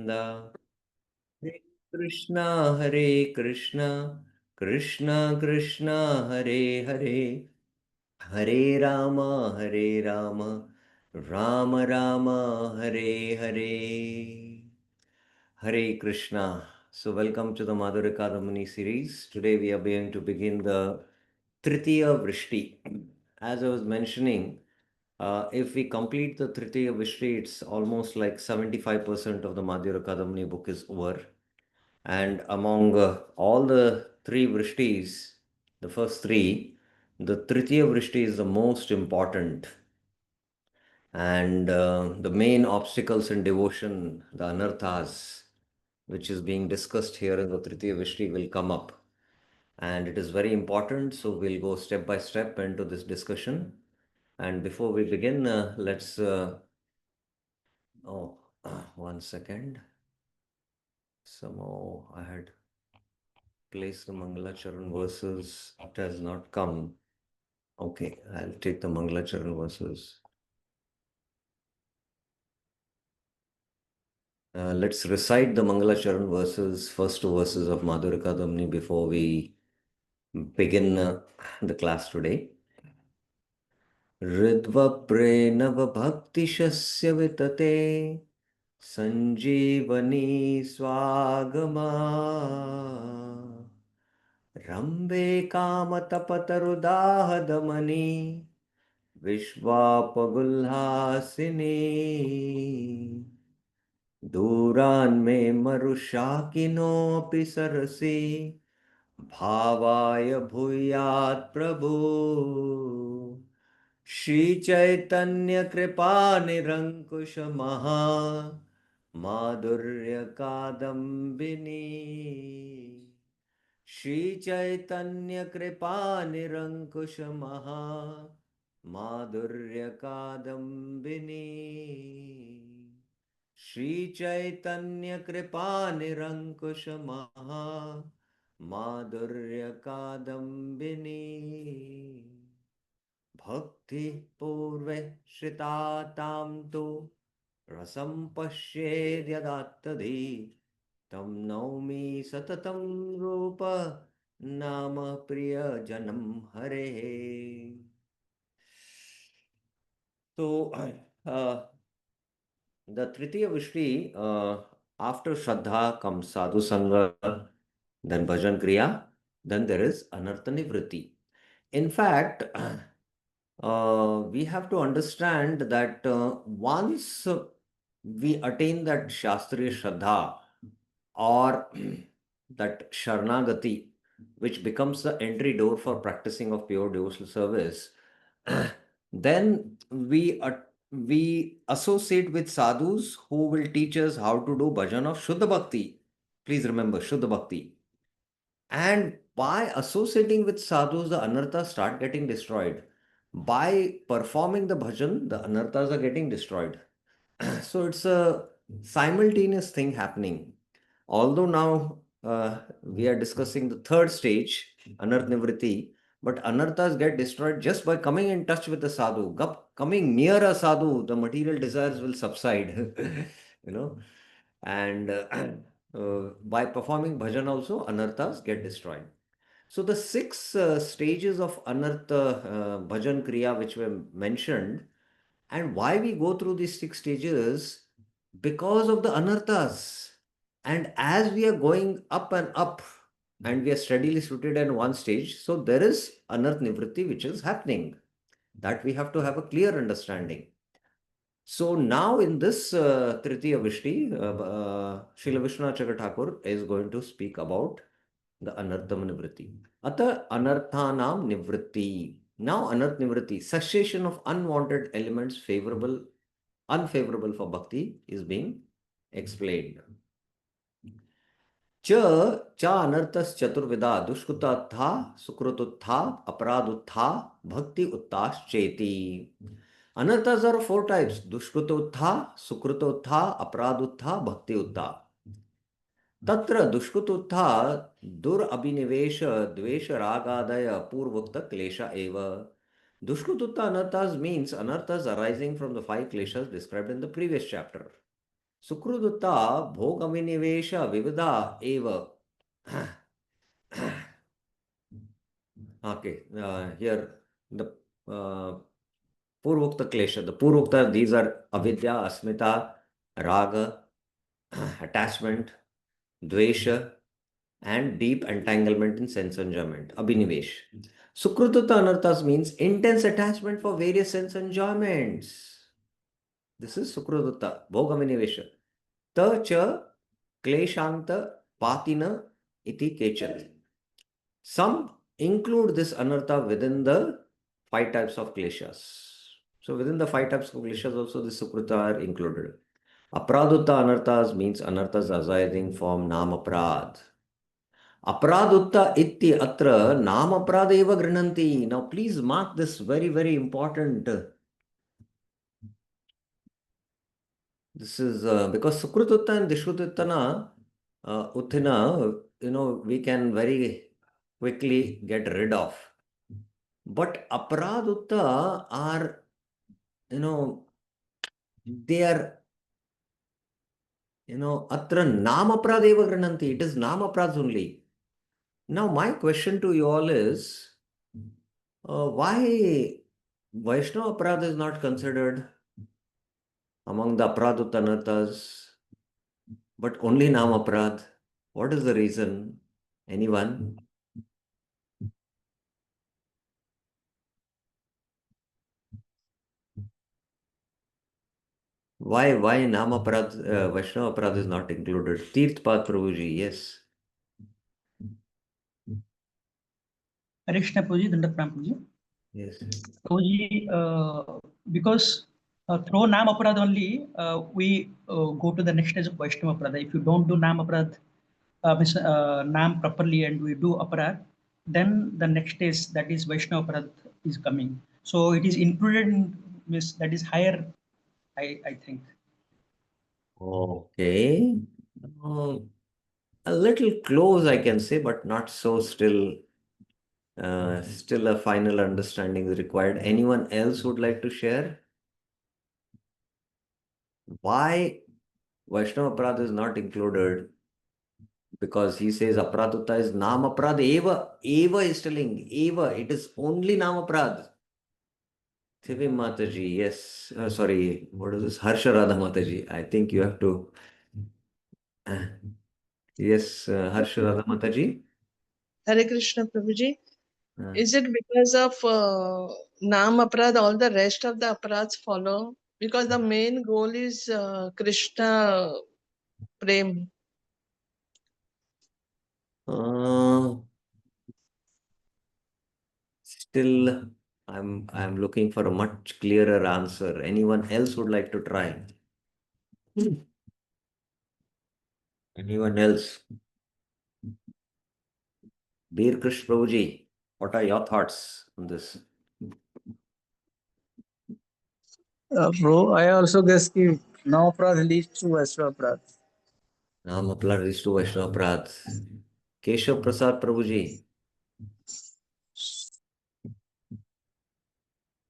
Govinda. Hare Krishna, Krishna Krishna, Hare Hare, Hare Rama, Hare Rama, Rama Rama, Hare Hare. Hare Krishna. So, welcome to the Madhurya Kadambini series. Today, we are going to begin the Tritiya Vrishti. As I was mentioning, if we complete the Tritiya Vrishti, it's almost like 75% of the Madhurya Kadambini book is over. And among all the three Vrishtis, the first three, the Tritiya Vrishti is the most important. And the main obstacles in devotion, the anarthas, which is being discussed here in the Tritiya Vrishti, will come up. And it is very important, so we'll go step by step into this discussion. And before we begin, let's. Oh, one second. Somehow I had placed the Mangalacharan verses. It has not come. Okay, I'll take the Mangalacharan verses. Let's recite the Mangalacharan verses, first two verses of Madhurya Kadambini before we begin the class today. Ridva navabhaktishasya vitate sanjeevani swagama rambe kamatapatarudahdamani vishwapagulhasini दूरान्मे मरुशाकिनोऽपि सरसि भावाय भूयात् प्रभु श्रीचैतन्यकृपानिरङ्कुशमहा माधुर्य कादम्बिनी श्रीचैतन्यकृपानिरङ्कुशमहा माधुर्य कादम्बिनी श्रीचैतन्यकृपानिरङ्कुशमहा माधुर्य कादम्बिनी भक्तिपूर्वे श्रिता तां तु रसं पश्येद्यदात्तधि तं नौमि सततं रूप नाम प्रियजनं हरेः. So, the Tritiya Vrishti, after Shraddha comes Sadhu Sangha, then Bhajan Kriya, then there is Anartha Nivritti. In fact, we have to understand that once we attain that Shastriya Shraddha or that Sharanagati, which becomes the entry door for practicing of pure devotional service, then we associate with sadhus who will teach us how to do bhajan of Shuddha Bhakti. Please remember Shuddha Bhakti. And by associating with sadhus, the anarthas start getting destroyed. By performing the bhajan, the anarthas are getting destroyed. So it's a simultaneous thing happening. Although now we are discussing the third stage, anarth nivritti, but anarthas get destroyed just by coming in touch with the sadhu. Coming near a sadhu, the material desires will subside, you know, and by performing bhajan also, anarthas get destroyed. So the six stages of anartha bhajan kriya which were mentioned, and why we go through these six stages, because of the anarthas. And as we are going up and up, and we are steadily rooted in one stage, so there is anarth nivritti which is happening. That we have to have a clear understanding. So now in this Tritiya Vrishti, Srila Vishwanath Chakravarti Thakur is going to speak about the anartham nivritti. Ata anarthanam nivritti. Now anarth nivritti, cessation of unwanted elements unfavorable for bhakti is being explained. च अनर्थस चतुर्विदा दुष्कृतोत्था सुकृतोत्था अपराधोत्था भक्ति उत्ताश्चेति. Anarthas are four types: dushkrutottha, sukrutottha, aparadutha, bhakti utta. तत्र दुष्कृतोत्था दुरअभिनिवेश द्वेष रागादय पूर्वोक्त klesha eva. Dushkrututta anarthas means anarthas arising from the five kleshas described in the previous chapter. सुकृदुता भोगविनिवेश विविधा एव. Okay, here the Purvokta Klesha. The Purvokta, these are avidya, asmita, raga, attachment, dvesha, and deep entanglement in sense enjoyment, abhinivesh. Sukrutata anarthas means intense attachment for various sense enjoyments. This is Sukrutata, Bhogaminivesha. Ta cha kleshanta patina iti kechat. Some include this anartha within the five types of kleshas. So within the five types of kleshas also the Sukrita are included. Apradutta anarthas means anarthas arising from nam aprad. Apradutta itti atra nam aprad eva grinanti. Now please mark this very, very important. This is because Sukrututta and Dishrututtana, Utthina, we can very quickly get rid of. But Aparadutta are, they are, Atra Nam Apradeva Grananti. It is Nam Aprads only. Now, my question to you all is why Vaishnava Aparad is not considered among the Apradutta Anarthas, but only Nam Aprad? What is the reason? Anyone? Why Nam Aprad, Vaishnava Aprad is not included? Tirthpad Prabhuji, yes. Hare Krishna Prabhuji, Dandavat Pranam Prabhuji. Yes. Prabhuji, because through Nam Aparad only, we go to the next stage of Vaishnava Aparad. If you don't do Nam Aparad, means Nam properly and we do Aparad, then the next stage, that is Vaishnava Aparad, is coming. So it is included in, means that is higher, I think. Okay. A little close, I can say, but not so still. Still a final understanding is required. Anyone else would like to share? Why Vaishnava Aparad is not included? Because he says Aparadutta is Nam Aparad Eva. Eva is telling Eva. It is only Nam Aparad. Thivi Mataji, yes. Sorry, what is this? Harsha Radha Mataji. I think you have to. Yes, Harsha Radha Mataji. Hare Krishna Prabhuji. Uh, Is it because of Nam Aparad, all the rest of the Aparads follow? Because the main goal is Krishna Prem. Still, I'm looking for a much clearer answer. Anyone else would like to try? Anyone else? Beer Krish Prabhuji, what are your thoughts on this? Bro, I also guess कि नौ अपराध leads to वैश्व अपराध. Naam Apla is to Vaishnava Prad. Keshav Prasad Prabhuji.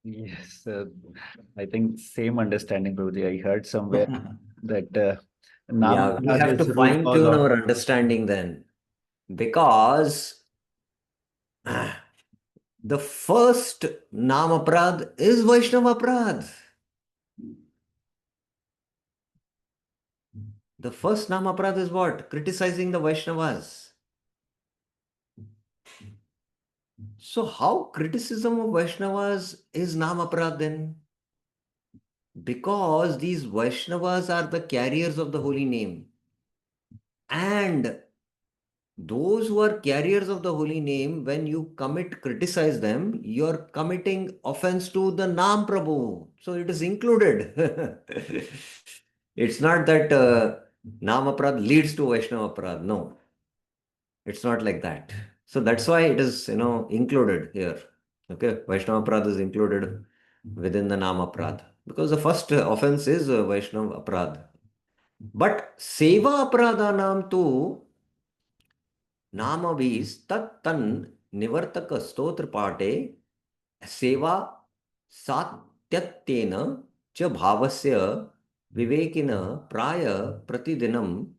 Yes, I think same understanding, Prabhuji. I heard somewhere that Nam Yeah, we Aparad have to is root fine cause tune of. our understanding then. Because the first Naam Aprad is Vaishnava Aprad. The first Naam Aprad is what? Criticizing the Vaishnavas. So how criticism of Vaishnavas is Naam Aprad then? Because these Vaishnavas are the carriers of the holy name. And those who are carriers of the holy name, when you criticize them, you're committing offense to the Naam Prabhu. So it is included. It's not that Naam Aprad leads to Vaishnava Aprad. No, it's not like that. So that's why it is, included here. Okay, Vaishnava Aprad is included within the Naam Aprad. Because the first offense is Vaishnava Aprad. But Seva Apradhanam tu नामभिः तत्तन् निवर्तक स्तोत्र पाठे सेवा सात्यत्येन च भावस्य vivekina praya pratidinam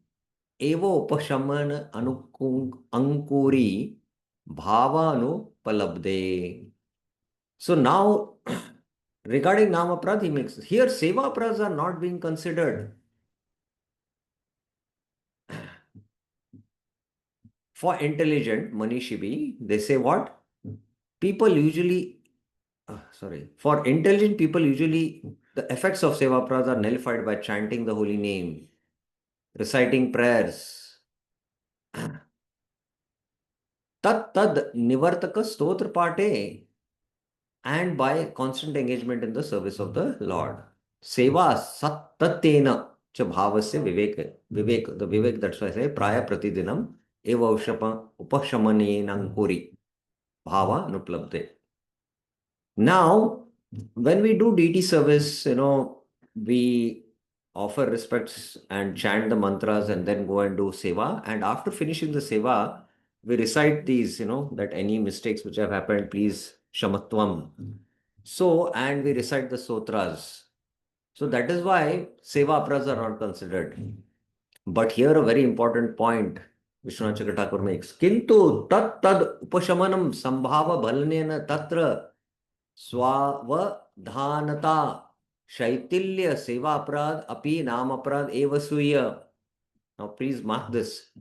evo upashaman ankuri bhava anupalabde. So now, regarding namaprad, he makes here seva prads are not being considered. For intelligent Manishibi, they say what? People usually, for intelligent people, usually the effects of seva prads are nullified by chanting the holy name, reciting prayers. Tat tad nivartaka stotra pate, and by constant engagement in the service of the Lord. Seva sattatena cha bhavasya vivek, the vivek, that's why I say praya pratidinam eva upashamanenam bhava anuplabde. Now, when we do deity service, we offer respects and chant the mantras and then go and do seva. And after finishing the seva, we recite these, that any mistakes which have happened, please shamatvam. So, and we recite the sutras. So that is why seva apras are not considered. But here a very important point Vishwanath Chakra Thakur makes. Kintu tat tad upashamanam sambhava bhalanena tatra swavadhanata shaitilya seva aprad api nam aprad eva suya. Now please mark this.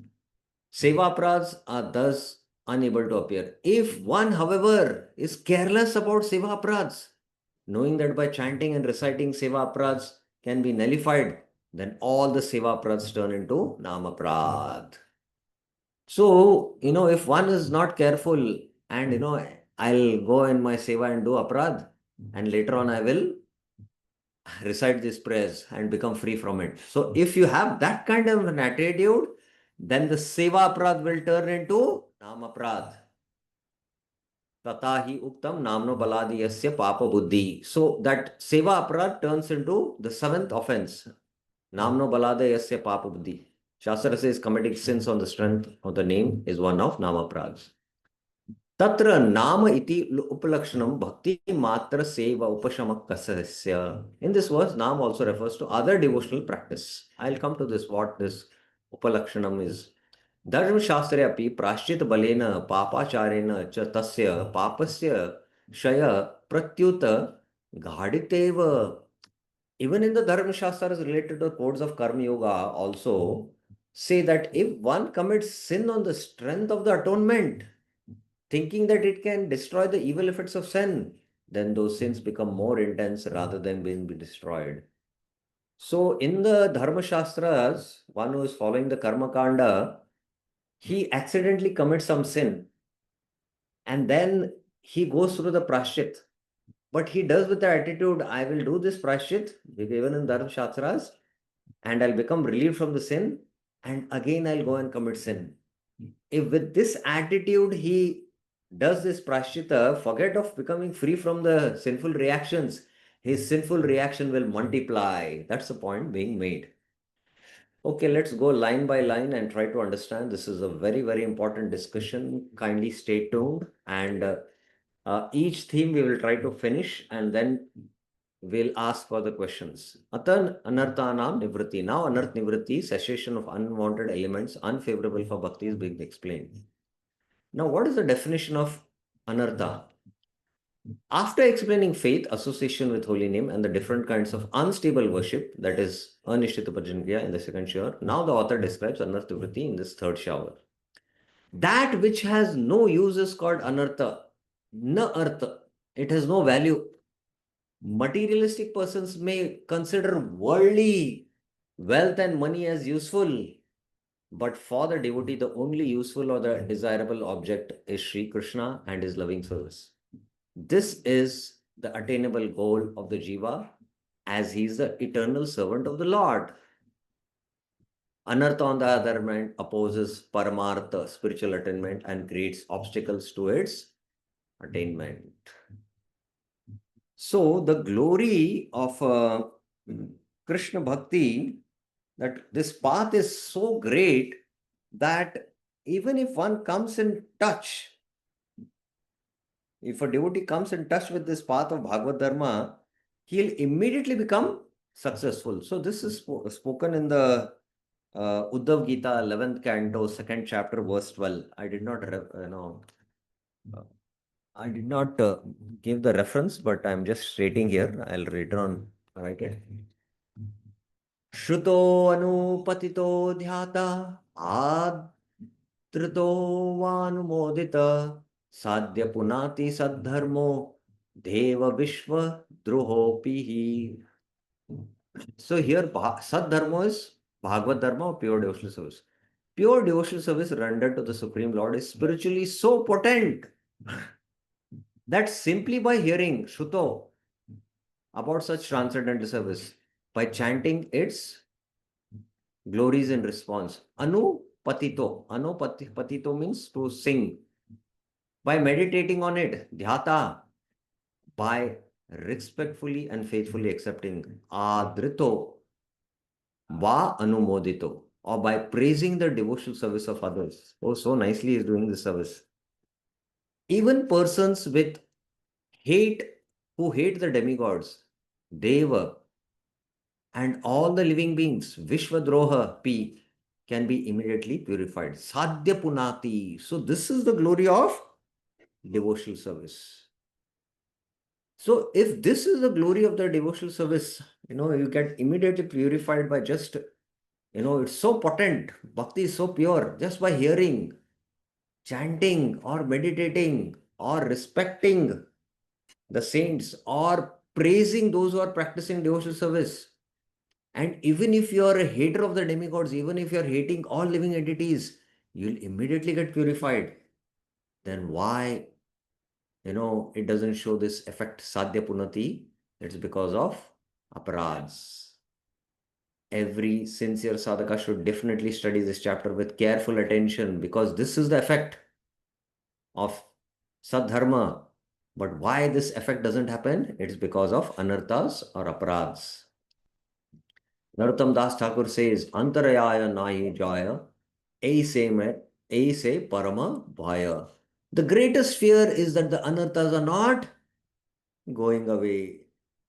Seva aprads are thus unable to appear. If one, however, is careless about seva aprads, knowing that by chanting and reciting seva aprads can be nullified, then all the seva aprads turn into namaprad. So, if one is not careful and, I'll go in my seva and do aprad, and later on I will recite these prayers and become free from it. So, if you have that kind of an attitude, then the seva aprad will turn into namaprad. Tatahi uktam namno baladi yasya papa buddhi. So that seva aprad turns into the seventh offense. Namno balada yasya papa buddhi. Shastra says committing sins on the strength of the name is one of namaprads. Tatra nama iti upalakshanam bhakti matra seva upashamak kasasya. In this verse, nam also refers to other devotional practice. I'll come to this, what this upalakshanam is. धर्मशास्त्रे अपि प्राश्चित बलेन पापाचारेण च तस्य पापस्य क्षय प्रत्युत घाडितेव. Even in the dharma shastras related to codes of karma yoga also say that if one commits sin on the strength of the atonement, thinking that it can destroy the evil effects of sin, then those sins become more intense rather than being destroyed. So in the dharma shastras, one who is following the karma kanda, he accidentally commits some sin and then he goes through the prashchit. But he does with the attitude, I will do this prashchit, given in Dharma Shastras, and I'll become relieved from the sin, and again I'll go and commit sin. If with this attitude he does this prashchita, forget of becoming free from the sinful reactions, his sinful reaction will multiply. That's the point being made. Okay, let's go line by line and try to understand. This is a very, very important discussion. Kindly stay tuned. And each theme we will try to finish and then we'll ask for the questions. Atan anarthanam nivritti. Now, anarth nivritti, cessation of unwanted elements unfavorable for bhakti, is being explained. Now, what is the definition of anartha? After explaining faith, association with holy name, and the different kinds of unstable worship, that is anishtita bhajan in the second shower, now the author describes anartha vritti in this third shower. That which has no use is called anartha, na artha. It has no value. Materialistic persons may consider worldly wealth and money as useful, but for the devotee, the only useful or the desirable object is Sri Krishna and his loving service. This is the attainable goal of the jiva, as he is the eternal servant of the Lord. Anartha, on the other hand, opposes paramartha, spiritual attainment, and creates obstacles to its attainment. So the glory of Krishna Bhakti, that this path is so great that even if one comes in touch, if a devotee comes in touch with this path of Bhagavad Dharma, he'll immediately become successful. So this is spoken in the Uddhav Gita, 11th canto, 2nd chapter, verse 12. I did not, give the reference, but I'm just stating here. I'll read on, write it. Shruto anupatito dhyata adrito vanumodita sadhya punati saddharmo deva vishwa druhopihi. So here, Sadharma is Bhagavad Dharma or pure devotional service. Pure devotional service rendered to the Supreme Lord is spiritually so potent that simply by hearing Shruto about such transcendental service, by chanting its glories in response, Patito means to sing. By meditating on it, Dhyata, by respectfully and faithfully accepting Adrito, Va Anumodito, or by praising the devotional service of others. Oh, so nicely is doing this service. Even persons with hate, who hate the demigods, Deva, and all the living beings, Vishvadroha, P, can be immediately purified. Sadhya Punati. So this is the glory of devotional service. So if this is the glory of the devotional service, you get immediately purified by just, it's so potent. Bhakti is so pure just by hearing, chanting, or meditating, or respecting the saints, or praising those who are practicing devotional service. And even if you are a hater of the demigods, even if you are hating all living entities, you'll immediately get purified. Then why, it doesn't show this effect, Sadhya Punati? It's because of aparads. Every sincere sadhaka should definitely study this chapter with careful attention, because this is the effect of Sadharma. But why this effect doesn't happen? It's because of anarthas or aparads. Narottam Das Thakur says, Antarayaya nahi jaya, aise parama bhaya. The greatest fear is that the anarthas are not going away.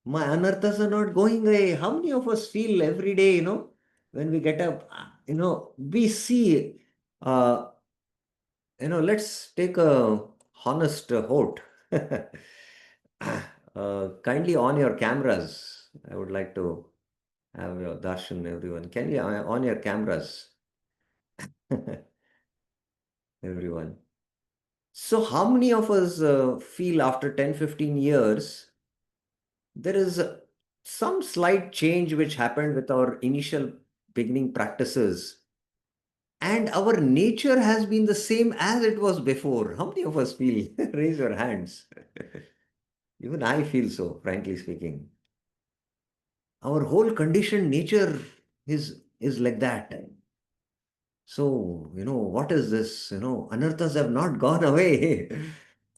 My anarthas are not going away. How many of us feel every day, when we get up, we see, let's take a honest vote. Kindly on your cameras. I would like to have your darshan, everyone. Can you on your cameras? Everyone. So how many of us feel after 10-15 years, there is some slight change which happened with our initial beginning practices, and our nature has been the same as it was before? How many of us feel? Raise your hands. Even I feel so, frankly speaking. Our whole conditioned nature is like that. So, what is this? Anarthas have not gone away.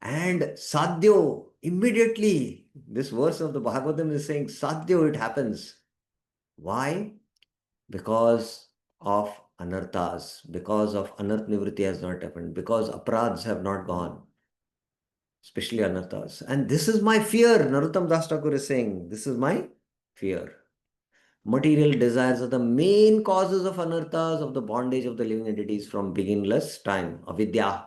And sadhyo, immediately, this verse of the Bhagavatam is saying, sadhyo, it happens. Why? Because of anarthas, because of anarth nivriti has not happened, because apradhs have not gone, especially anarthas. And this is my fear, Narottam Das Thakur is saying, this is my fear. Material desires are the main causes of anarthas, of the bondage of the living entities from beginningless time, avidya.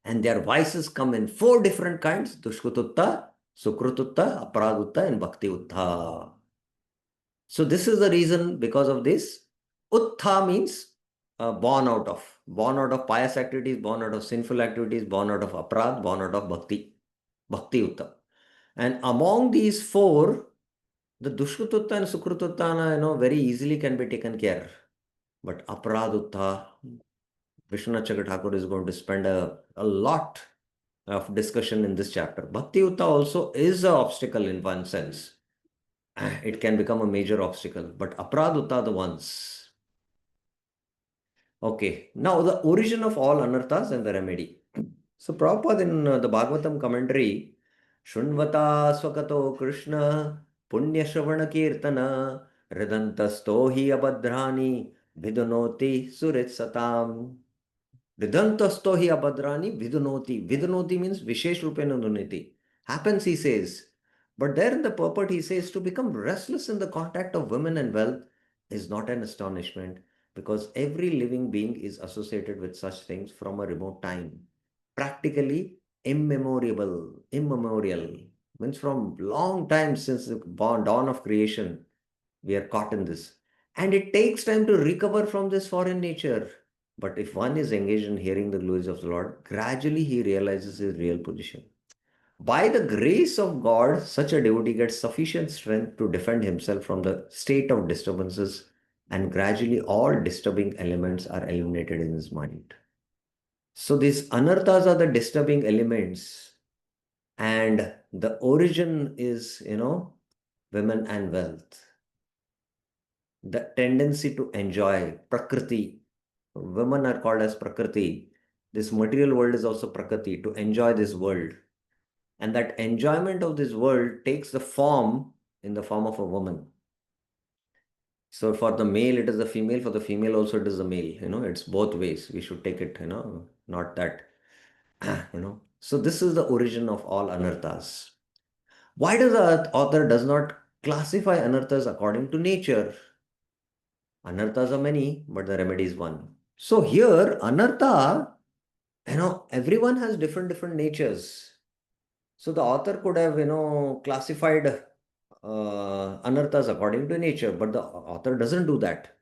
And their vices come in 4 different kinds: dushkututta, sukrututta, aparadutta, and bhakti uttha. So this is the reason, because of this. Uttha means born out of pious activities, born out of sinful activities, born out of aparad, born out of bhakti uttha. And among these 4, the dushkututta and sukrututta, very easily can be taken care. But aparadutta, Vishwanath Chakra Thakur is going to spend a lot of discussion in this chapter. Bhakti Utta also is an obstacle in one sense. It can become a major obstacle, but Aparadutta are the ones. Okay, now the origin of all anarthas and the remedy. So Prabhupada in the Bhagavatam commentary, Shunvata Swakato Krishna Punya Shravana Kirtana Ridantasto hi abhadrani Vidunoti Surit Satam. Ridantasto hi abhadrani Vidunoti. Vidunoti means Vishesh Rupena Duniti. Happens, he says, But there in the purport, he says to become restless in the contact of women and wealth is not an astonishment, because every living being is associated with such things from a remote time, practically immemorial, means from long time since the dawn of creation, we are caught in this. And it takes time to recover from this foreign nature. But if one is engaged in hearing the glories of the Lord, gradually he realizes his real position. By the grace of God, such a devotee gets sufficient strength to defend himself from the state of disturbances, and gradually all disturbing elements are eliminated in his mind. So these anarthas are the disturbing elements, and the origin is, women and wealth. The tendency to enjoy Prakriti. Women are called as Prakriti. This material world is also Prakriti, to enjoy this world. And that enjoyment of this world takes the form in the form of a woman. So for the male, it is the female. For the female also, it is the male. It's both ways. We should take it, not that, So this is the origin of all anarthas. Why does the author does not classify anarthas according to nature? Anarthas are many, but the remedy is one. So here, anartha, everyone has different natures. So the author could have, classified anarthas according to nature, but the author doesn't do that.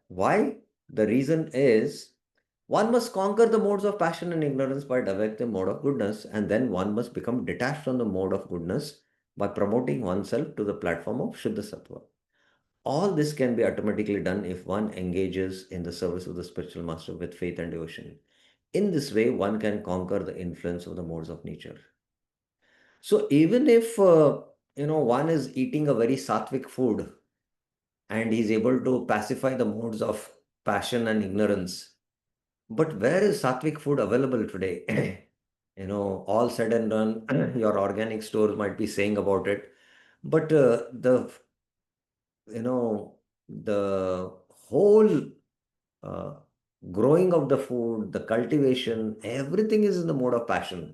Why? The reason is one must conquer the modes of passion and ignorance by developing the mode of goodness, and then one must become detached from the mode of goodness by promoting oneself to the platform of Shuddha Sattva. All this can be automatically done if one engages in the service of the spiritual master with faith and devotion. In this way, one can conquer the influence of the modes of nature. So even if, one is eating a very sattvic food and he's able to pacify the modes of passion and ignorance, but where is sattvic food available today? All said and done, your organic stores might be saying about it, but the whole uh, growing of the food, the cultivation, everything is in the mode of passion.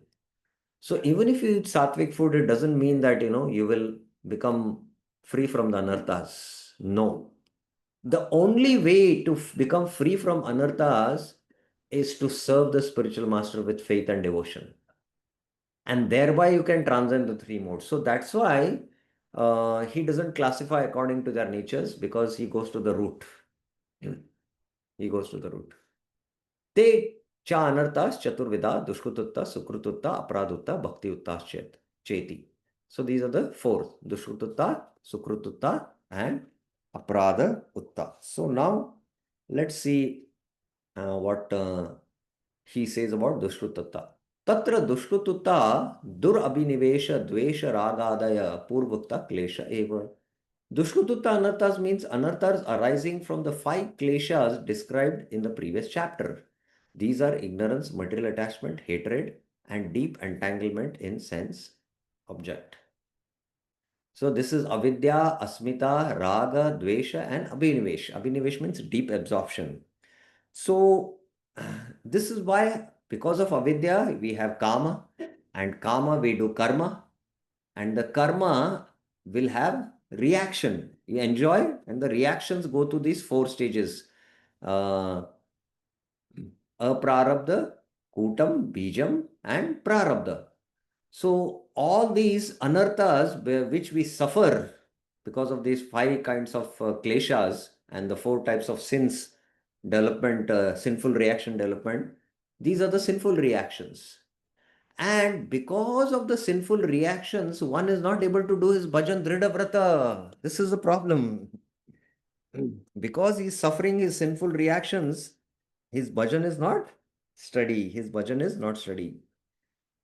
So even if you eat sattvic food, it doesn't mean that, you will become free from the anarthas. No. The only way to become free from anarthas is to serve the spiritual master with faith and devotion. And thereby you can transcend the three modes. So that's why he doesn't classify according to their natures, because he goes to the root. He goes to the root. Te cha anarthas chaturvida dushkrututta sukrututta apradutta bhaktiutta cheti. So these are the four: dushkrututta, sukrututta, and aprada utta. So now let's see what he says about dushkrututta. Tatra dushkrututta dur abhinivesha dvesha ragadaya purvukta klesha eva. Dushkrututta anarthas means anarthas arising from the 5 kleshas described in the previous chapter. These are ignorance, material attachment, hatred, and deep entanglement in sense object. So this is avidya, asmita, raga, dvesha, and abhinivesh. Abhinivesh means deep absorption. So this is why, because of avidya, we have kama, and kama we do karma, and the karma will have reaction. You enjoy, and the reactions go to these 4 stages. Aprarabdha, kutam, bijam, and prarabdha. So all these anarthas which we suffer because of these 5 kinds of kleshas and the 4 types of sins development, sinful reaction development, these are the sinful reactions. And because of the sinful reactions, one is not able to do his bhajan dhrida vrata. This is the problem. Because he is suffering his sinful reactions, his bhajan is not steady. His bhajan is not steady.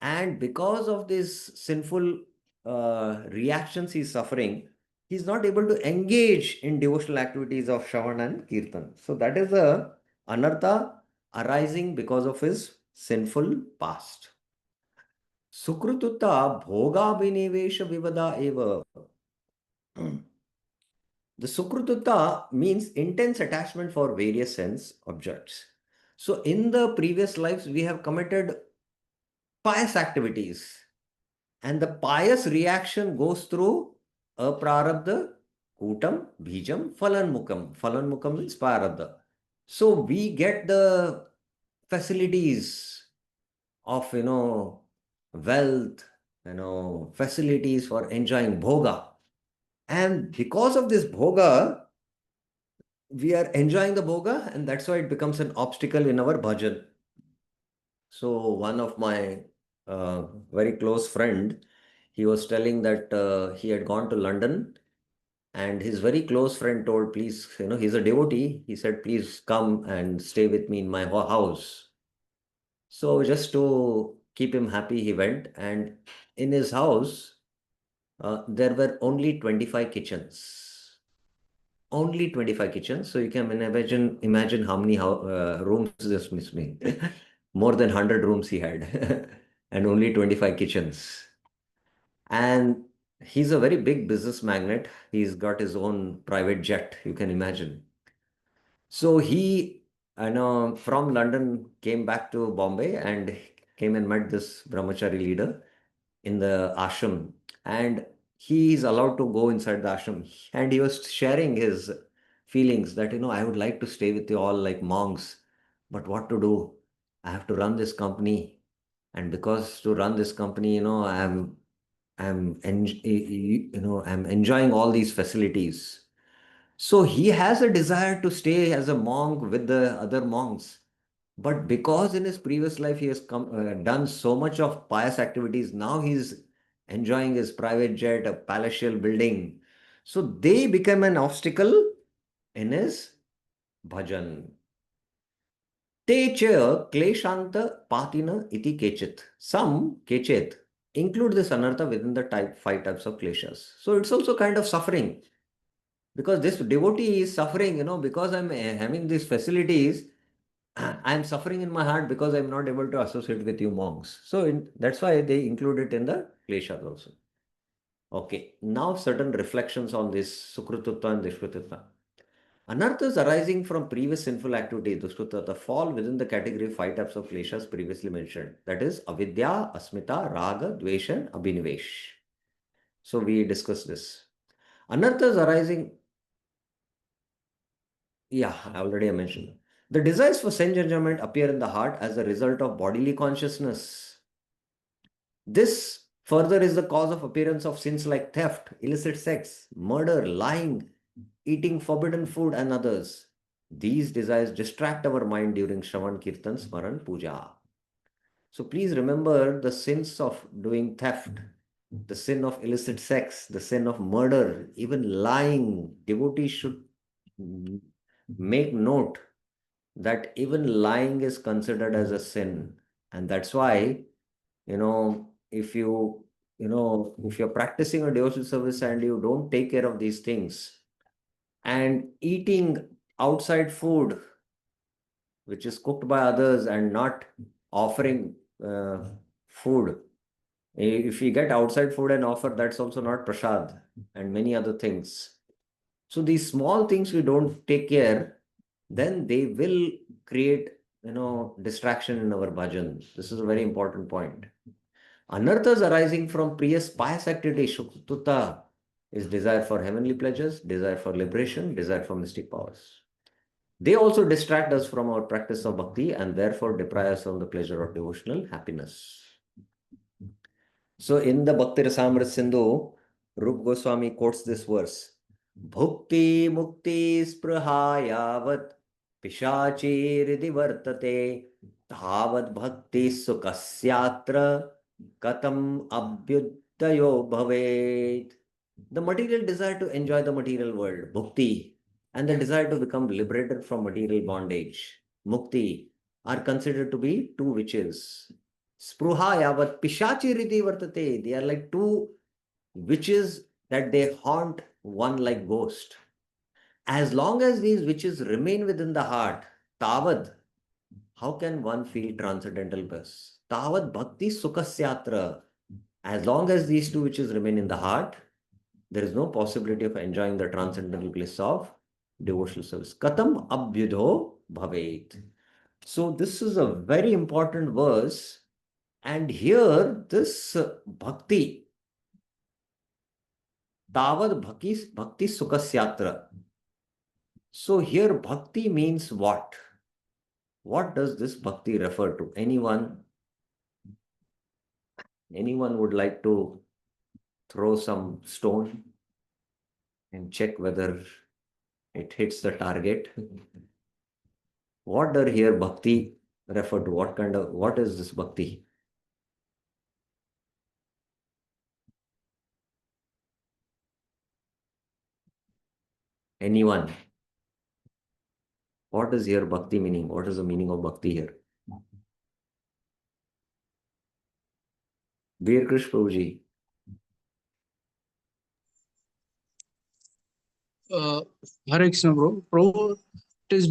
And because of these sinful reactions he's suffering, he's not able to engage in devotional activities of Shravan and Kirtan. So that is the anartha arising because of his sinful past. Sukrututta bhoga binivesha vivada eva. The sukrututta means intense attachment for various sense objects. So in the previous lives, we have committed pious activities. And the pious reaction goes through aprarabdha, kutam, bijam, phalanmukam. Phalanmukam means prarabdha. So we get the facilities of, wealth, facilities for enjoying bhoga. And because of this bhoga, we are enjoying the bhoga, and that's why it becomes an obstacle in our bhajan. So one of my very close friend, he was telling that he had gone to London, and his very close friend told, please, he's a devotee. He said, please come and stay with me in my house. So just to keep him happy, he went, and in his house, there were only 25 kitchens. Only 25 kitchens. So you can imagine how many rooms this must be. More than 100 rooms he had, and only 25 kitchens. And he's a very big business magnate. He's got his own private jet, you can imagine. So he, from London came back to Bombay and came and met this brahmachari leader in the ashram. And he is allowed to go inside the ashram. And he was sharing his feelings that, I would like to stay with you all like monks, but what to do? I have to run this company. And because to run this company, I'm enjoying all these facilities. So he has a desire to stay as a monk with the other monks. But because in his previous life he has done so much of pious activities, now he's enjoying his private jet, a palatial building. So they become an obstacle in his bhajan. Te cha kleshanta patina iti kechit. Some kechit include this anartha within the five types of kleshas. So it's also kind of suffering. Because this devotee is suffering, because I'm having these facilities, I'm suffering in my heart because I'm not able to associate with you monks. So that's why they include it in the kleshas also. Okay, now certain reflections on this sukrututva and dushkrututva. Anarthas arising from previous sinful activity, dushkrututva, fall within the category of five types of kleshas previously mentioned. That is avidya, asmita, raga, dvesha, and abhinivesh. So we discussed this. Anarthas arising, I already mentioned. The desires for sense enjoyment appear in the heart as a result of bodily consciousness. This further is the cause of appearance of sins like theft, illicit sex, murder, lying, eating forbidden food, and others. These desires distract our mind during Shravan, Kirtan, Smaran, Puja. So please remember the sins of doing theft, the sin of illicit sex, the sin of murder, even lying. Devotees should make note that even lying is considered as a sin. And that's why, if if you're practicing a devotional service and you don't take care of these things, and eating outside food, which is cooked by others, and not offering food. If you get outside food and offer, that's also not prasad, and many other things. So these small things we don't take care, then they will create, distraction in our bhajan. This is a very important point. Anarthas arising from previous pious activity, shuktuta, is desire for heavenly pleasures, desire for liberation, desire for mystic powers. They also distract us from our practice of bhakti and therefore deprive us of the pleasure of devotional happiness. So in the Bhakti Rasamrita Sindhu, Rup Goswami quotes this verse. Bhukti mukti sprahayavat pishachi hridi vartate dhavad bhakti sukasyatra katam abhyudayo bhavet. The material desire to enjoy the material world, bhukti, and the desire to become liberated from material bondage, mukti, are considered to be two witches. Spruha yavat pishachi hridi vartate. They are like two witches that they haunt one like ghost. As long as these witches remain within the heart, tavad, how can one feel transcendental bliss? Tavad bhakti sukasyatra. As long as these two witches remain in the heart, there is no possibility of enjoying the transcendental bliss of devotional service. Katam abhyudho bhavet. So this is a very important verse And here, this bhakti, tavad bhakti sukasyatra. So here, bhakti means what? What does this bhakti refer to? Anyone would like to throw some stone and check whether it hits the target? What does here bhakti refer to? What is this bhakti? Anyone? What is here bhakti meaning? What is the meaning of bhakti here? Veer Krish Prabhuji. Hare Krishna, bro. It is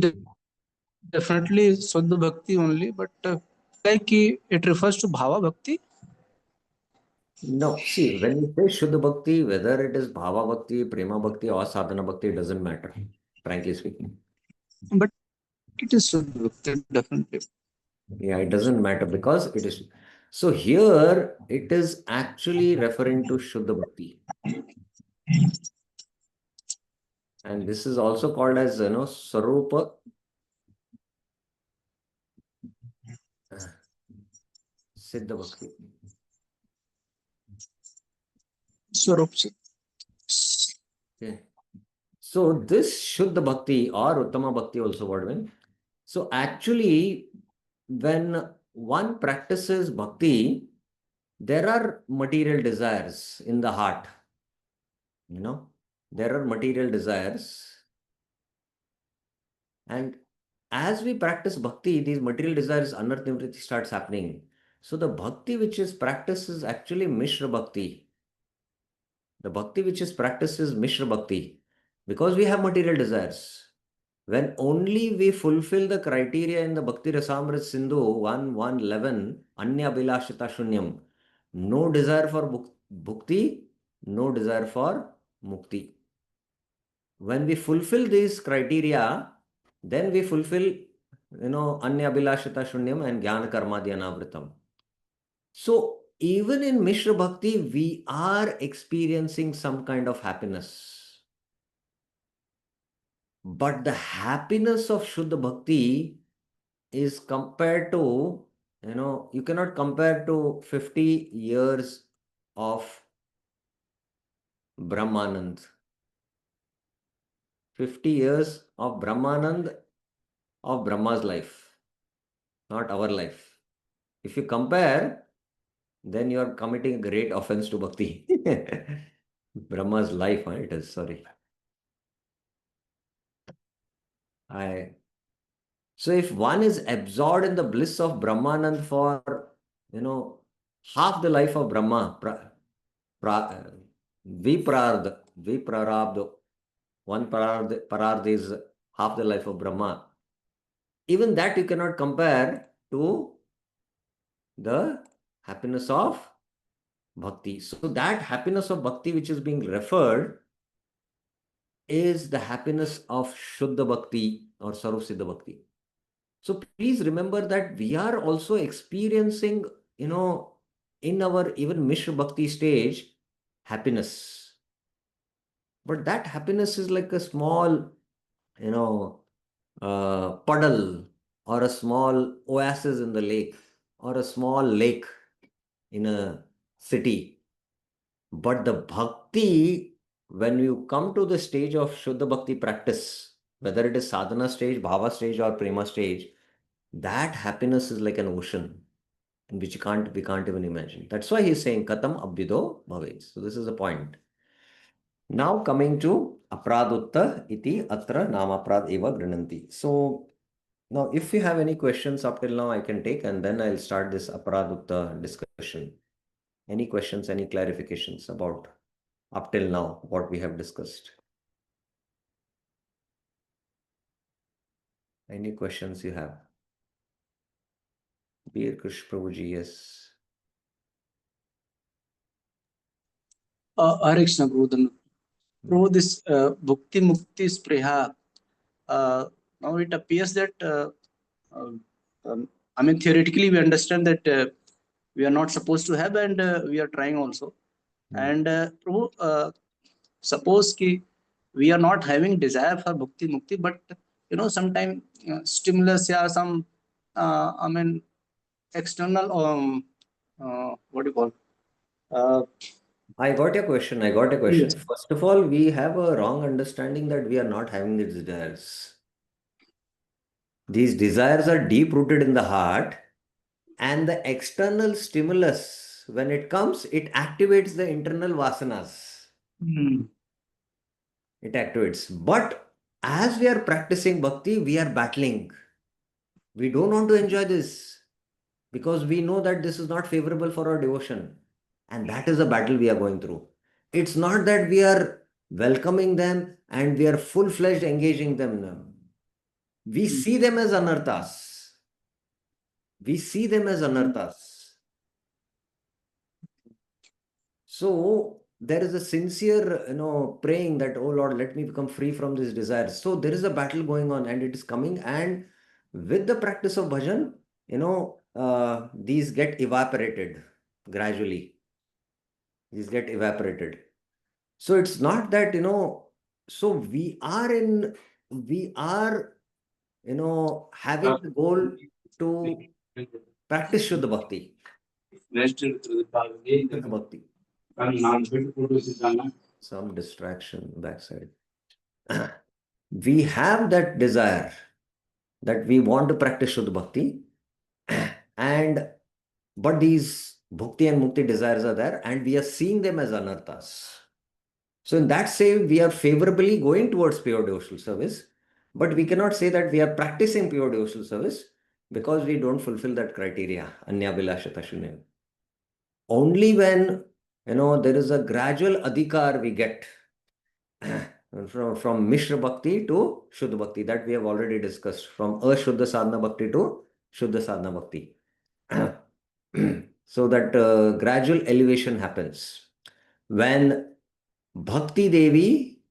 definitely Shuddha Bhakti only, but it refers to Bhava Bhakti. No, see, when you say Shuddha Bhakti, whether it is Bhava Bhakti, Prema Bhakti, or Sadhana Bhakti, it doesn't matter, frankly speaking. But it is Shuddha Bhakti, definitely. Yeah, it doesn't matter because it is. So here it is actually referring to Shuddha Bhakti. And this is also called as, Sarupa Siddha Bhakti. Swarup. Okay. So this Shuddha Bhakti or Uttama Bhakti also what mean? So actually, when one practices bhakti, there are material desires in the heart. There are material desires. And as we practice bhakti, these material desires, anartha starts happening. So the bhakti which is practiced is actually Mishra Bhakti. The bhakti which is practiced is Mishra Bhakti because we have material desires. When only we fulfill the criteria in the Bhakti Rasamrit Sindhu 1.1.11, Anya Bilashita Shunyam, no desire for bhukti, no desire for mukti. When we fulfill these criteria, then we fulfill, Anya Bilashita Shunyam and Jnana Karma Dhyanavritam. So even in Mishra Bhakti, we are experiencing some kind of happiness. But the happiness of Shuddha Bhakti is compared to, you cannot compare to 50 years of Brahmanand. 50 years of Brahmanand of Brahma's life, not our life. If you compare, then you are committing a great offense to Bhakti. Brahma's life, it is, sorry. So if one is absorbed in the bliss of Brahmanand for, half the life of Brahma, viprarabdha, one pararth is half the life of Brahma. Even that you cannot compare to the happiness of bhakti. So that happiness of bhakti which is being referred is the happiness of Shuddha Bhakti or Sarup Siddha Bhakti. So please remember that we are also experiencing, in our even Mishra Bhakti stage, happiness. But that happiness is like a small, puddle or a small oasis in the lake or a small lake in a city. But the bhakti, when you come to the stage of Shuddha Bhakti practice, whether it is sadhana stage, bhava stage, or prema stage, that happiness is like an ocean in which we can't even imagine. That's why he's saying Katam Abhido Bhavet. So this is the point. Now coming to Apradutta iti atra namaprad eva grananti. So now if you have any questions up till now, I can take and then I'll start this Apradutta discussion. Any questions, any clarifications about up till now what we have discussed? Any questions you have? Veer Krish Prabhuji, yes. Hare Krishna, Guru. Through this Bhukti Mukti Spriha, now it appears that, theoretically we understand that we are not supposed to have, and we are trying also. And Prabhu, suppose ki we are not having desire for bhakti mukti, but sometimes stimulus, yeah, some I mean external what do you call, uh, I got your question. I got a question. First of all, we have a wrong understanding that we are not having these desires. These desires are deep rooted in the heart, and the external stimulus, when it comes, it activates the internal vasanas. It activates. But as we are practicing bhakti, we are battling. We don't want to enjoy this because we know that this is not favorable for our devotion. And that is a battle we are going through. It's not that we are welcoming them and we are full-fledged engaging them now. We see them as anarthas. We see them as anarthas. So there is a sincere, praying that, oh Lord, let me become free from these desires. So there is a battle going on and it is coming. And with the practice of bhajan, these get evaporated gradually. These get evaporated. So it's not that, so we are, having the goal to practice Shuddha Bhakti. Shuddha Bhakti. Some distraction backside. We have that desire that we want to practice Shuddha Bhakti, but these Bhukti and Mukti desires are there, and we are seeing them as anarthas. So in that say, we are favorably going towards pure devotional service, but we cannot say that we are practicing pure devotional service because we don't fulfill that criteria, Anyabhilashata Shunyam. Only when, there is a gradual adhikar we get from Mishra Bhakti to Shuddha Bhakti, that we have already discussed, from Ashuddha Sadhana Bhakti to Shuddha Sadhana Bhakti. So that gradual elevation happens. When Bhakti Devi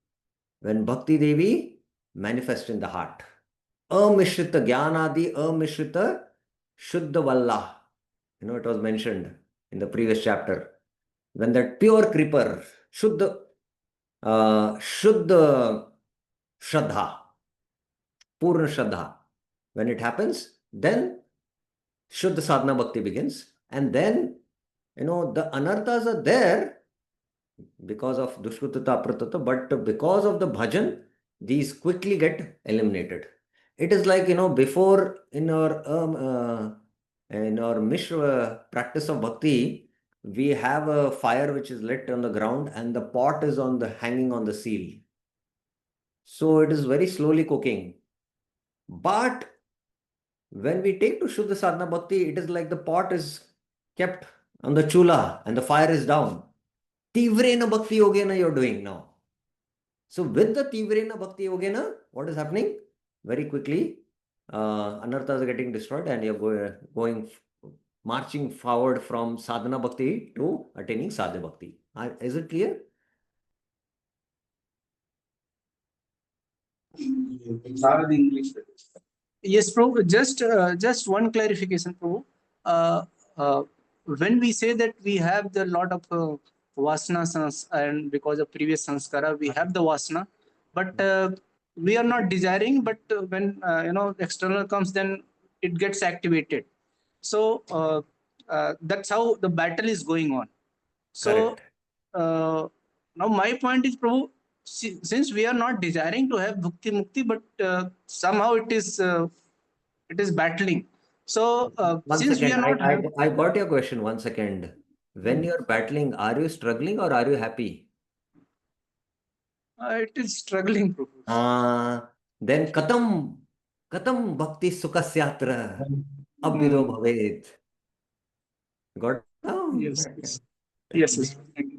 manifests in the heart. Amishrita Jnanadi, Amishrita Shuddha Valla. It was mentioned in the previous chapter. When that pure creeper, Shuddha Shraddha, Purna Shraddha, when it happens, then Shuddha Sadhana Bhakti begins. And then, the anarthas are there because of Dushkutata Apratata, but because of the bhajan, these quickly get eliminated. It is like, before in our Mishra practice of bhakti, we have a fire which is lit on the ground and the pot is hanging on the seal. So it is very slowly cooking. But when we take to Shuddha Sadhana Bhakti, it is like the pot is kept on the chula and the fire is down. Tivrena Bhakti Yogena you're doing now. So with the Tivrena Bhakti Yogena, what is happening? Very quickly, anarthas are getting destroyed and you're marching forward from Sadhana Bhakti to attaining Sadhya Bhakti. Is it clear? Yes, Prabhu. Just one clarification, Prabhu. Uh, uh, when we say that we have the lot of vasana and because of previous sanskara, we have the vasana, but we are not desiring. But when external comes, then it gets activated. So that's how the battle is going on. So Correct. now my point is, Prabhu, since we are not desiring to have bhakti mukti, but somehow it is battling. So One since we second, are not having, I got your question. 1 second. When you're battling, are you struggling or are you happy? it is struggling, Prabhu. Then katam bhakti sukasyatra abhido bhavet. Got it now? Yes, yes.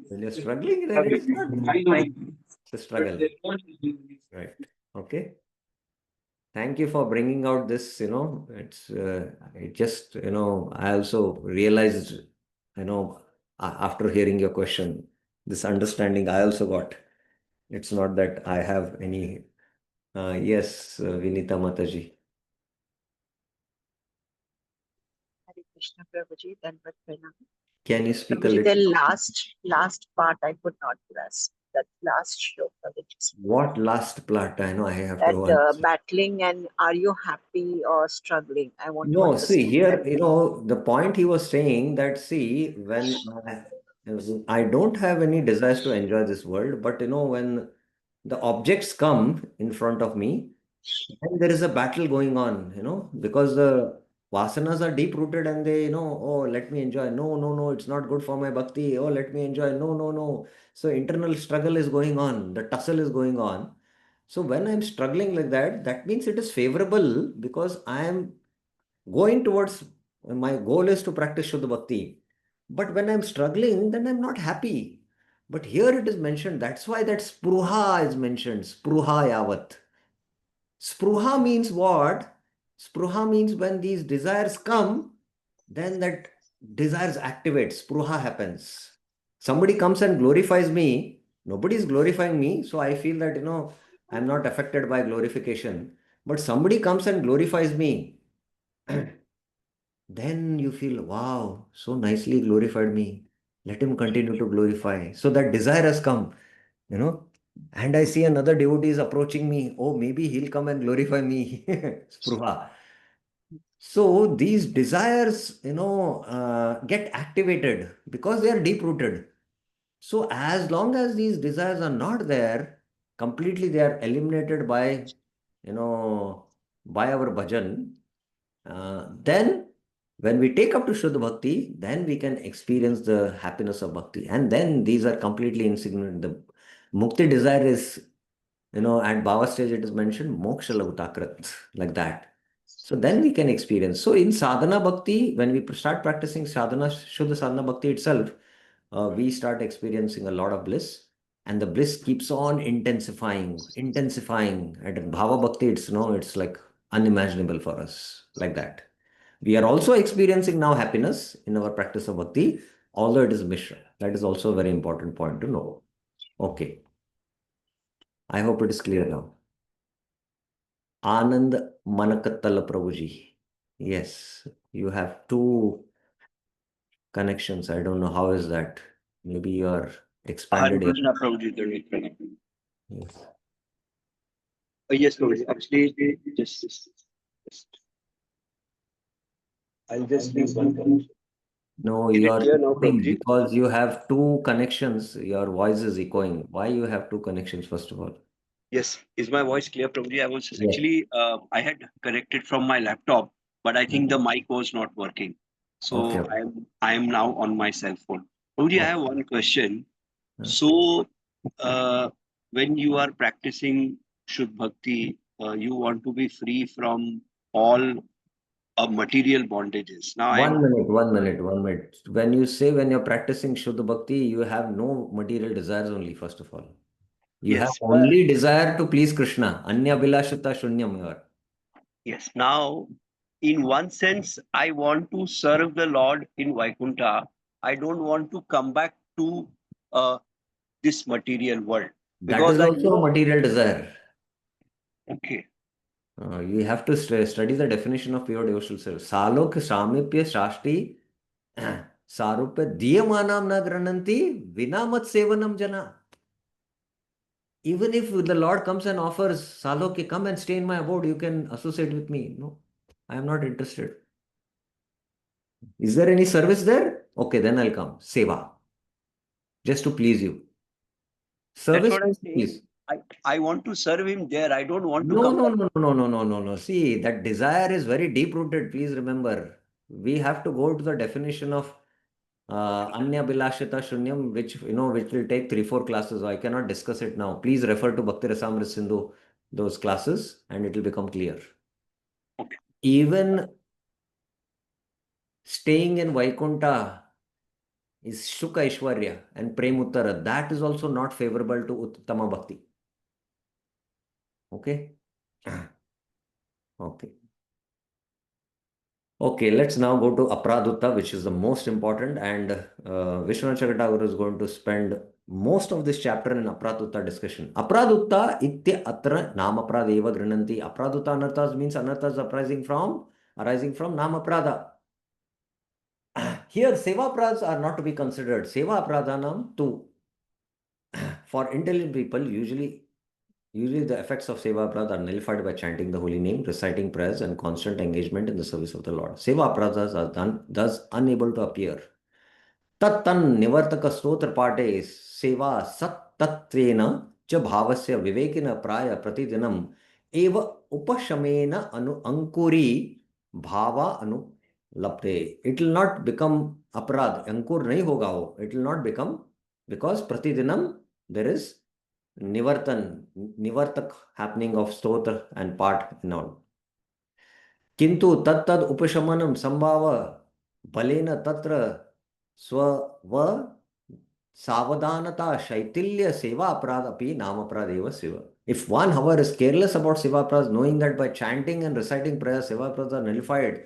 When you're struggling, then it is not it's a struggle. Right. Okay. Thank you for bringing out this, it's it just, I also realized, after hearing your question, this understanding I also got. It's not that I have any, yes, Vinita Mataji. Krishna Prabhuji, Danvat Pranam. Can you speak a Prabhuji, the little? last part I could not grasp. That last shloka which is What last part? I know I have that to answer. battling and are you happy or struggling? I want to No, see understand here, that. the point he was saying that, see, when I don't have any desires to enjoy this world, but when the objects come in front of me, then there is a battle going on, because the vasanas are deep rooted and they, oh, let me enjoy. No, no, no, it's not good for my bhakti. Oh, let me enjoy. No, no, no. So internal struggle is going on. The tussle is going on. So when I'm struggling like that, that means it is favorable because I am going towards my goal is to practice Shuddha Bhakti. But when I'm struggling, then I'm not happy. But here it is mentioned, that's why that spruha is mentioned, spruha yavat. Spruha means what? Spruha means when these desires come, then that desires activate, spruha happens. Somebody comes and glorifies me, nobody is glorifying me, so I feel that, I'm not affected by glorification. But somebody comes and glorifies me, then you feel, wow, so nicely glorified me. Let him continue to glorify. So that desire has come, you know. And I see another devotee is approaching me. Oh, maybe he'll come and glorify me. Spruha. So these desires, get activated because they are deep rooted. So as long as these desires are not there, completely they are eliminated you know, by our bhajan, then when we take up to Shuddha Bhakti, then we can experience the happiness of Bhakti. And then these are completely insignificant. The Mukti desire is, at Bhava stage it is mentioned, Moksha Lagutakrat, like that. So then we can experience. So in Sadhana Bhakti, when we start practicing Sadhana, Shuddha Sadhana Bhakti itself, we start experiencing a lot of bliss. And the bliss keeps on intensifying, intensifying. And in Bhava Bhakti, it's like unimaginable for us, like that. We are also experiencing now happiness in our practice of bhakti, although it is Mishra. That is also a very important point to know. Okay. I hope it is clear now. Anand Manakattala Prabhuji. Yes, you have two connections. I don't know how is that. Maybe you are expanded. Krishna Prabhuji, the replay. Yes. Yes, Prabhuji. Actually, I'll just leave one connection. No, Is it you are clear now, echoing Prabhuji? because you have two connections. Your voice is echoing. Why you have two connections, first of all? Yes. Is my voice clear, Prabhuji? I was Yes. actually, I had connected from my laptop, but I think the mic was not working. So Okay. I am now on my cell phone. Prabhuji, I have one question. So, when you are practicing Shuddha Bhakti, you want to be free from all material bondages. Now, One minute, 1 minute, 1 minute. When you're practicing Shuddha Bhakti, you have no material desires only, first of all. You have yes, only desire to please Krishna. Anya Bilashita Shunyam you are. yes. Now, in one sense, I want to serve the Lord in Vaikuntha. I don't want to come back to this material world That because is I also a know. material desire. Okay. You have to study the definition of pure devotional service. Salok Samipya Shashti Sarupya Diyamanam na grananti Vinamat Sevanam Jana. Even if the Lord comes and offers, Salok, come and stay in my abode, you can associate with me. No, I am not interested. Is there any service there? Okay, then I'll come. Seva. Just to please you. That's Service, what I'm saying. please. I want to serve him there. I don't want to No, come no, back. no, no, no, no, no, no. See, that desire is very deep rooted. Please remember. We have to go to the definition of Anya Bilashita Shunyam, which will take 3-4 classes. I cannot discuss it now. Please refer to Bhakti Rasamrita Sindhu, those classes, and it will become clear. Okay. Even staying in Vaikunta is Shuka Ishwarya and Premuttara. That is also not favorable to Uttama Bhakti. Okay? Okay. Okay, let's now go to Apradutta, which is the most important, and Vishwanath Chakravarti is going to spend most of this chapter in Apradutta discussion. Apradutta itya atra namaprada grinanti. Apradutta anarthas means anarthas arising from namaprada. Here, seva aparadhas are not to be considered. Seva aparadhanam tu. For intelligent people, usually the effects of seva aparadha are nullified by chanting the holy name, reciting prayers, and constant engagement in the service of the Lord. Seva aparadhas are thus unable to appear. Tattan nivartaka stotra pate seva sattatvena च भावस्य विवेकिन प्राय प्रतिदिनम एव उपशमेन अंकुरी भावा अनुलप्ते. It will not become अपराध, अंकुर नहीं होगा वो. It will not become, because प्रतिदिनम there is nivartak happening of stotra and part and all. किंतु तत्तद उपशमनम संभाव बलेन तत्र स्व Savadanata Shaitilya Seva Apradapi Nama Pradeva Siva. If one, however, is careless about Seva Prads, knowing that by chanting and reciting prayers, Seva Prads are nullified,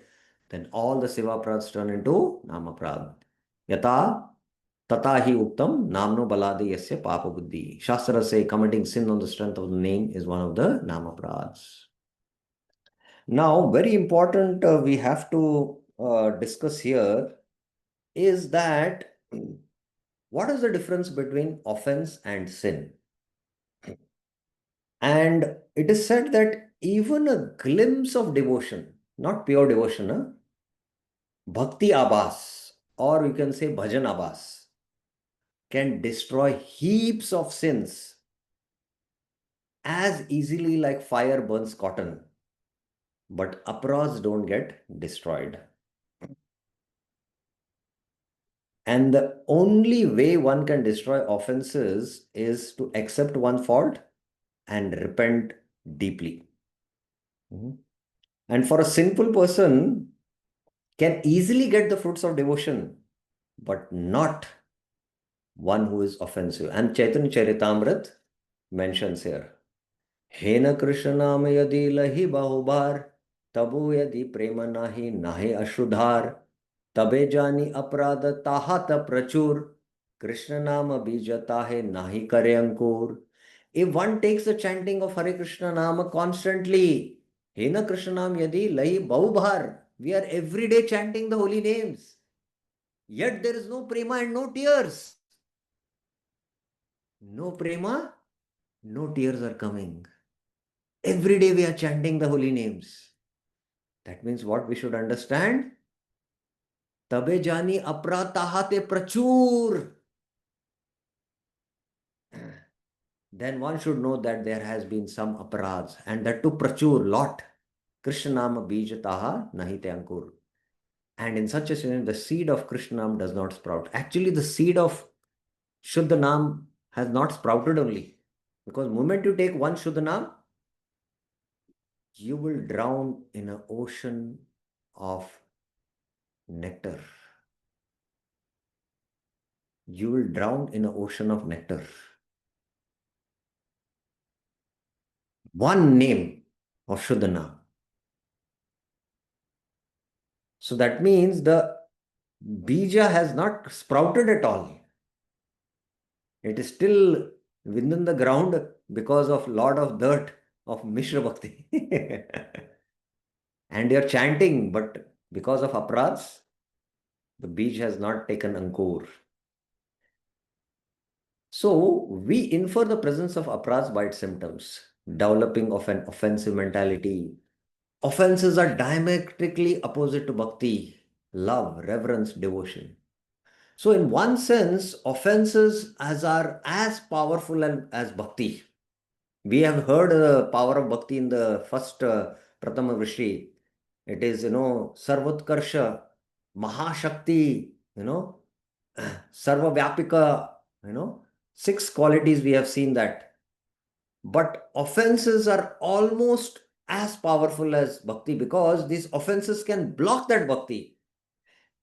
then all the Seva Prads turn into Nama Prad. Yata Tatahi Uktam Namno Baladi Yasya Papa Buddhi. Shastra say committing sin on the strength of the name is one of the Nama Prads. Now, very important we have to discuss here is that what is the difference between offense and sin? And it is said that even a glimpse of devotion, not pure devotion, bhakti abhas, or you can say bhajan abhas, can destroy heaps of sins as easily like fire burns cotton. But aparadhas don't get destroyed. And the only way one can destroy offenses is to accept one fault and repent deeply. And for a sinful person can easily get the fruits of devotion, but not one who is offensive. And Chaitanya Charitamrit mentions here, Hena Krishna Nama Yadi Lahi Bahubar, Tabu Yadi Prema Nahi Nahi Ashudhar, Tabe Jani Aprada Tahata Prachur, Krishna Nama Bija Tahe Nahi Kare Ankur. If one takes the chanting of Hare Krishna Nama constantly, Hena Krishna Nam Yadi Lahi Bahubhar, we are every day chanting the holy names. Yet there is no prema and no tears. No prema, no tears are coming. Every day we are chanting the holy names. That means what we should understand? Tabe jani apratahate prachur. Then one should know that there has been some aparadhs, and that to prachur, lot. Krishnama bijataha nahite ankur. And in such a scenario, the seed of Krishnam does not sprout. Actually, the seed of Shuddhanam has not sprouted only. Because the moment you take one Shuddhanam, you will drown in an ocean of nectar. You will drown in an ocean of nectar. One name of Shuddhanam. So that means the bija has not sprouted at all. It is still within the ground because of lot of dirt of Mishra Bhakti. And you're chanting, but because of aparadhas, the beej has not taken ankur. So we infer the presence of aparadhas by its symptoms, developing of an offensive mentality. Offenses are diametrically opposite to bhakti, love, reverence, devotion. So in one sense, offenses are as powerful as bhakti. We have heard the power of bhakti in the first Pratama Vrishi. It is, Sarvatkarsha, Mahashakti, Sarva Vyapika, 6 qualities we have seen that. But offenses are almost as powerful as bhakti because these offenses can block that bhakti.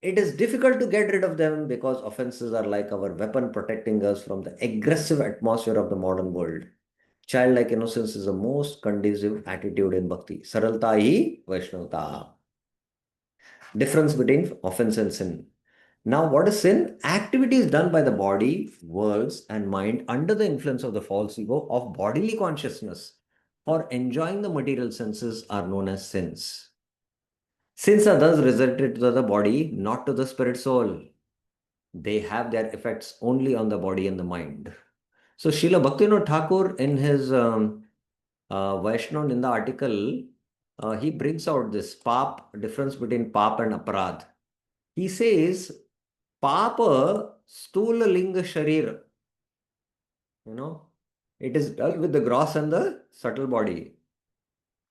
It is difficult to get rid of them because offenses are like our weapon protecting us from the aggressive atmosphere of the modern world. Childlike innocence is the most conducive attitude in bhakti. Saralta hi Vaishnavata. Difference between offense and sin. Now, what is sin? Activities done by the body, words, and mind under the influence of the false ego of bodily consciousness for enjoying the material senses are known as sins. Sins are thus reserved to the body, not to the spirit soul. They have their effects only on the body and the mind. So Srila Bhaktivinoda Thakur in his Vaishnav in the article, he brings out this difference between pap and aparad. He says, papa stula linga sharira. It is dealt with the gross and the subtle body.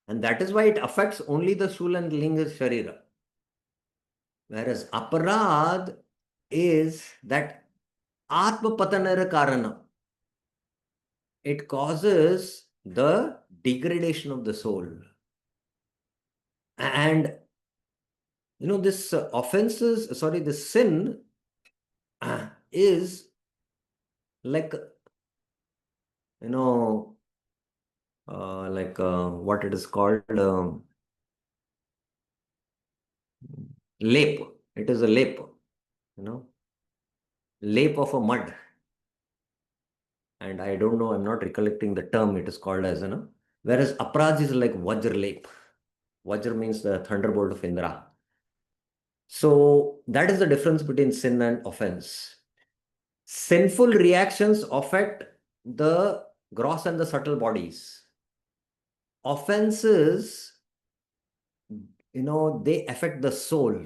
And that is why it affects only the stula and linga sharira. Whereas aparad is that atma patanara karana. It causes the degradation of the soul. And this this sin is like, what it is called, lap. It is a lap, lap of a mud. And I don't know, I'm not recollecting the term it is called as, whereas aparad is like vajra lap. Vajra means the thunderbolt of Indra. So that is the difference between sin and offense. Sinful reactions affect the gross and the subtle bodies. Offenses, they affect the soul,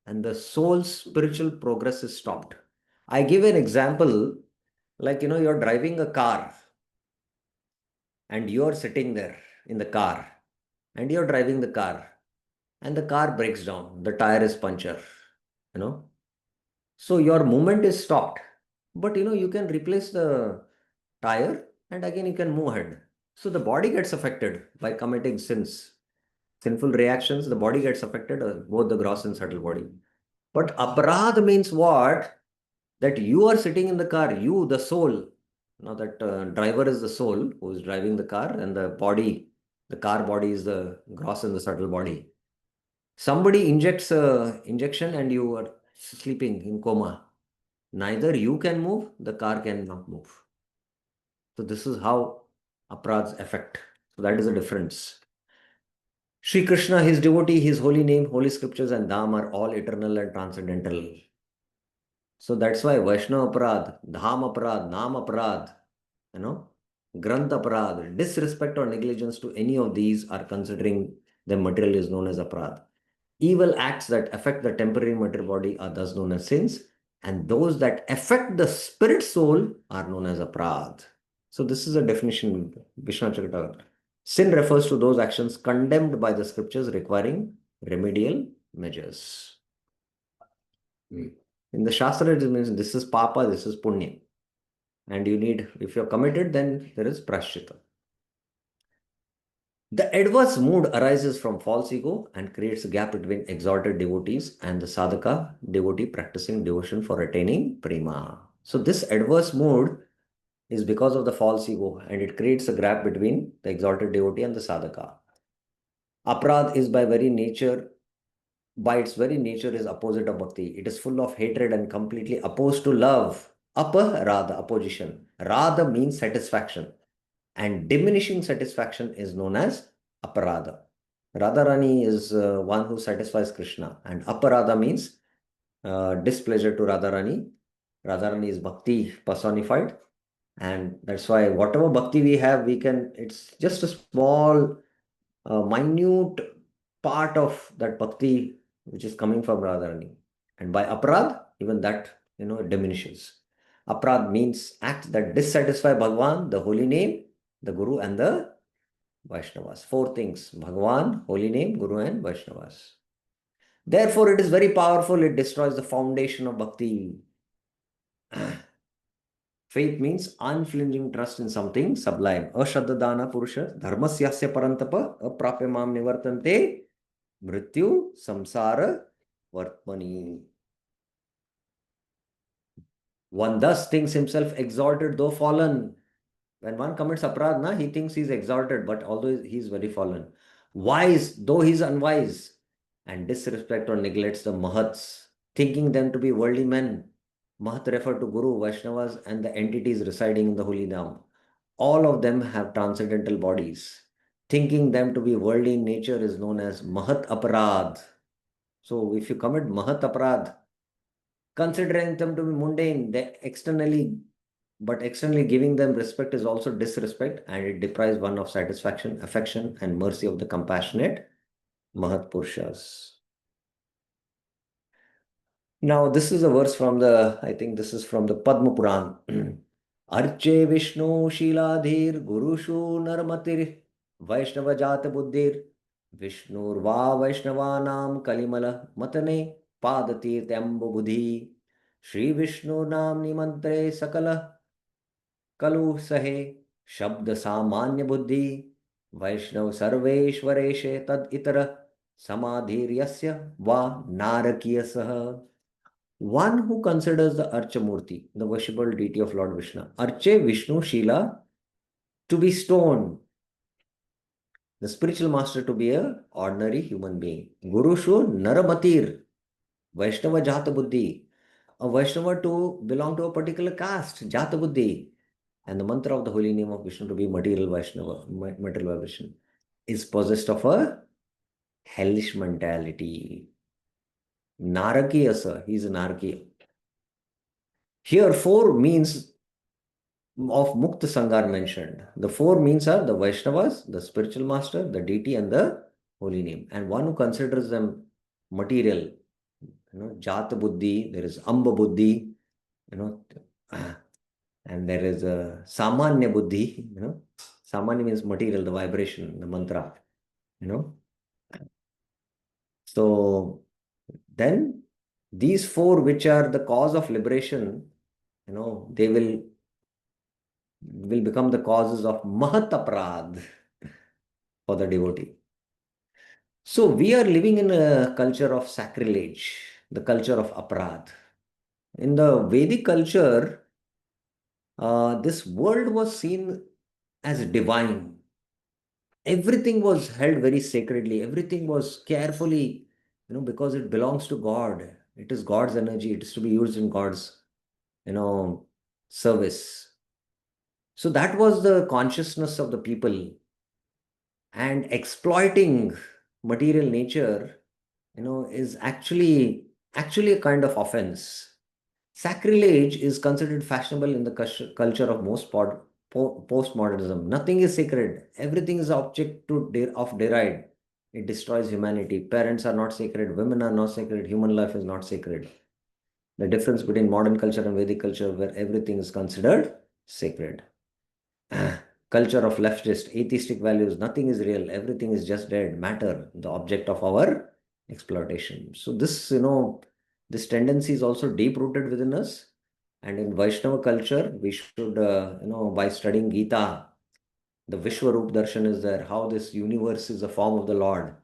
and the soul's spiritual progress is stopped. I give an example, like, you're driving a car and you're sitting there in the car and you're driving the car and the car breaks down, the tire is punctured, so your movement is stopped, but you can replace the tire and again you can move ahead. So the body gets affected by committing sinful reactions. The body gets affected, both the gross and subtle body. But aparad means what? That you are sitting in the car, you, the soul. Now that driver is the soul who is driving the car, and the body, the car body, is the gross and the subtle body. Somebody injects a injection and you are sleeping in coma. Neither you can move, the car cannot move. So this is how aparads affect. So that is the difference. Sri Krishna, his devotee, his holy name, holy scriptures, and Dham are all eternal and transcendental. So that's why Vaishnava aparad, Dham aparad, Nam aparad, Granth aparad, disrespect or negligence to any of these are considering the material is known as aparad. Evil acts that affect the temporary material body are thus known as sins, and those that affect the spirit soul are known as aparad. So this is a definition, Vishwanath Chakravarti. Sin refers to those actions condemned by the scriptures requiring remedial measures. In the Shastra, it means this is papa, this is punya. And you need, if you're committed, then there is prashchita. The adverse mood arises from false ego and creates a gap between exalted devotees and the sadhaka devotee practicing devotion for attaining prema. So this adverse mood is because of the false ego, and it creates a gap between the exalted devotee and the sadhaka. Aparad is by its very nature is opposite of bhakti. It is full of hatred and completely opposed to love. Aparada, opposition. Radha means satisfaction, and diminishing satisfaction is known as aparada. Radharani is one who satisfies Krishna, and aparada means displeasure to Radharani. Radharani is bhakti personified, and that's why whatever bhakti we have, it's just a small, minute part of that bhakti which is coming from Radharani. And by aparad, even that, it diminishes. Aparad means acts that dissatisfy Bhagwan, the holy name, the Guru, and the Vaishnavas. 4 things: Bhagwan, holy name, Guru, and Vaishnavas. Therefore, it is very powerful. It destroys the foundation of bhakti. Faith means unflinching trust in something sublime. Ashraddha purusha dharmasyasya parantapa aprapya mam nivartante mrityu samsara vartmani. One thus thinks himself exalted though fallen. When one commits aparadha, he thinks he's exalted, but although he's very fallen. Wise though he's unwise, and disrespect or neglects the mahats, thinking them to be worldly men. Mahat refer to Guru, Vaishnavas, and the entities residing in the holy Dham. All of them have transcendental bodies. Thinking them to be worldly in nature is known as Mahat Aparad. So if you commit mahat aparadh, considering them to be mundane, but externally giving them respect is also disrespect, and it deprives one of satisfaction, affection, and mercy of the compassionate Mahat Purushas. Now, this is a verse from I think this is from the Padma Puran. Arche Vishnu Shiladhir Gurushu Narmatir Vaishnava Jata Buddhir Vishnurva Vaishnavanam Kalimala Matane Padatir Tembo Buddhi Shri Vishnu Nam Nimantre Sakala Kalu Sahe Shabda Samanya Buddhi Vaishnav Sarveshwareshe Tad Itara Samadhiryasya Va Narakiyasah. One who considers the Archamurti, the worshipable deity of Lord Vishnu, Arche Vishnu Shila, to be stone, the spiritual master to be a ordinary human being. Guru Shu Naramatir, Vaishnava Jata Buddhi, a Vaishnava to belong to a particular caste, Jata Buddhi, and the mantra of the holy name of Vishnu to be material Vaishnava, material Vishnu, is possessed of a hellish mentality. Narakiyasa, he is a Narakiya. Here, four means of Mukta Sangha are mentioned. The four means are the Vaishnavas, the spiritual master, the deity, and the holy name. And one who considers them material, Jata Buddhi, there is Amba Buddhi, and there is a Samanya Buddhi, Samanya means material, the vibration, the mantra, So then these four, which are the cause of liberation, they will become the causes of Mahat Aparadh for the devotee. So we are living in a culture of sacrilege, the culture of Aparadh. In the Vedic culture, this world was seen as divine. Everything was held very sacredly. Everything was carefully, because it belongs to God. It is God's energy. It is to be used in God's, service. So that was the consciousness of the people. And exploiting material nature, is actually a kind of offense. Sacrilege is considered fashionable in the culture of most postmodernism. Nothing is sacred. Everything is object of deride. It destroys humanity. Parents are not sacred. Women are not sacred. Human life is not sacred. The difference between modern culture and Vedic culture, where everything is considered sacred. Culture of leftist, atheistic values. Nothing is real. Everything is just dead. Matter, the object of our exploitation. So this, this tendency is also deep rooted within us. And in Vaishnava culture, we should, by studying Gita, the Vishwarup Darshan is there, how this universe is a form of the Lord.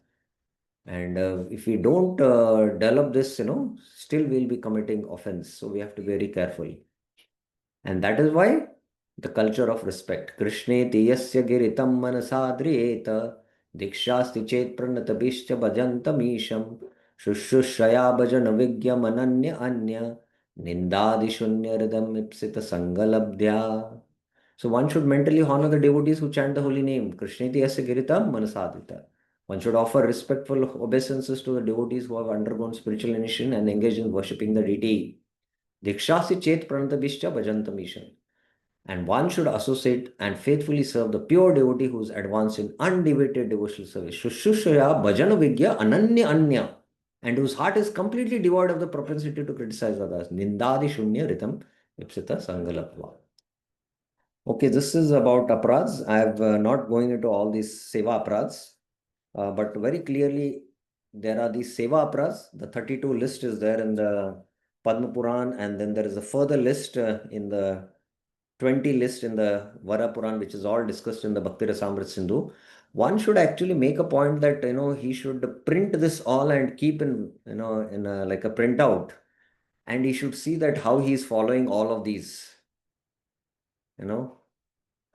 And if we don't develop this, still we'll be committing offense. So we have to be very careful. And that is why the culture of respect. Krishneti yasya giritam manasadriyeta dikshasti chet pranatabishcha bhajantamisham shushushaya bhajana vigyam ananya anya nindadi shunya ridam ipsita sangalabdhya. So one should mentally honor the devotees who chant the holy name. Krishneti yasya giritam manasadriyeta. One should offer respectful obeisances to the devotees who have undergone spiritual initiation and engaged in worshipping the deity. Dikshasi chet pranatabishcha bhajantamisham. And one should associate and faithfully serve the pure devotee who is advanced in undeviated devotional service. Shushushaya bhajana vigya ananya anya. And whose heart is completely devoid of the propensity to criticize others. Nindadi shunya ritam ipsita sangalapva. Okay, this is about aparadhs. I am not going into all these seva aparadhs, but very clearly there are these seva aparadhs. The 32 list is there in the Padma Puran, and then there is a further list in the 20 list in the Vara Puran, which is all discussed in the Bhakti Rasamrit Sindhu. One should actually make a point that, he should print this all and keep in, in a, like a printout. And he should see that how he is following all of these,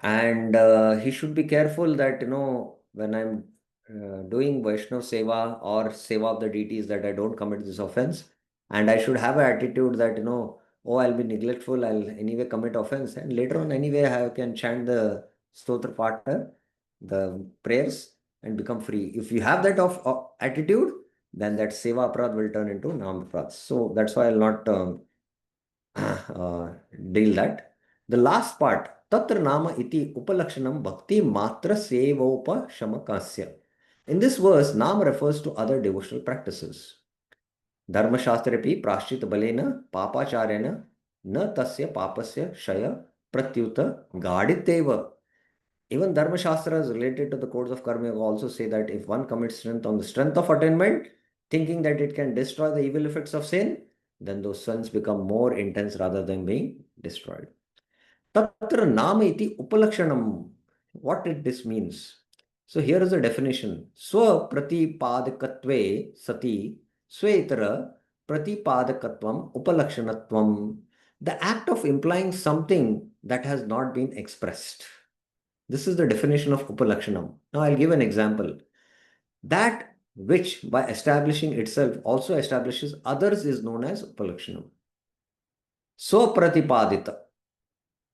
and he should be careful that, when I'm doing Vaishnav Seva or Seva of the deities, that I don't commit this offense. And I should have an attitude that, oh, I'll be neglectful, I'll anyway commit offense. And later on, anyway, I can chant the Stotra Pata, the prayers, and become free. If you have that attitude, then that seva aparad will turn into nam aparad. So that's why I'll not deal that. The last part, tatra nama iti upalakshanam bhakti matra sevopa shamakasya. In this verse, nam refers to other devotional practices. Dharmashastrepi prashchit balena papacharyana na tasya papasya shaya pratyuta gaditeva. Even Dharma Shastras related to the codes of karma also say that if one commits strength on the strength of attainment, thinking that it can destroy the evil effects of sin, then those sins become more intense rather than being destroyed. Tatra nama iti upalakshanam. What did this means? So here is a definition. Swa pratipadakatve sati svetara pratipadakatvam upalakshanatvam. The act of implying something that has not been expressed. This is the definition of upalakshanam. Now I'll give an example. That which by establishing itself also establishes others is known as upalakshanam. Swapratipadita,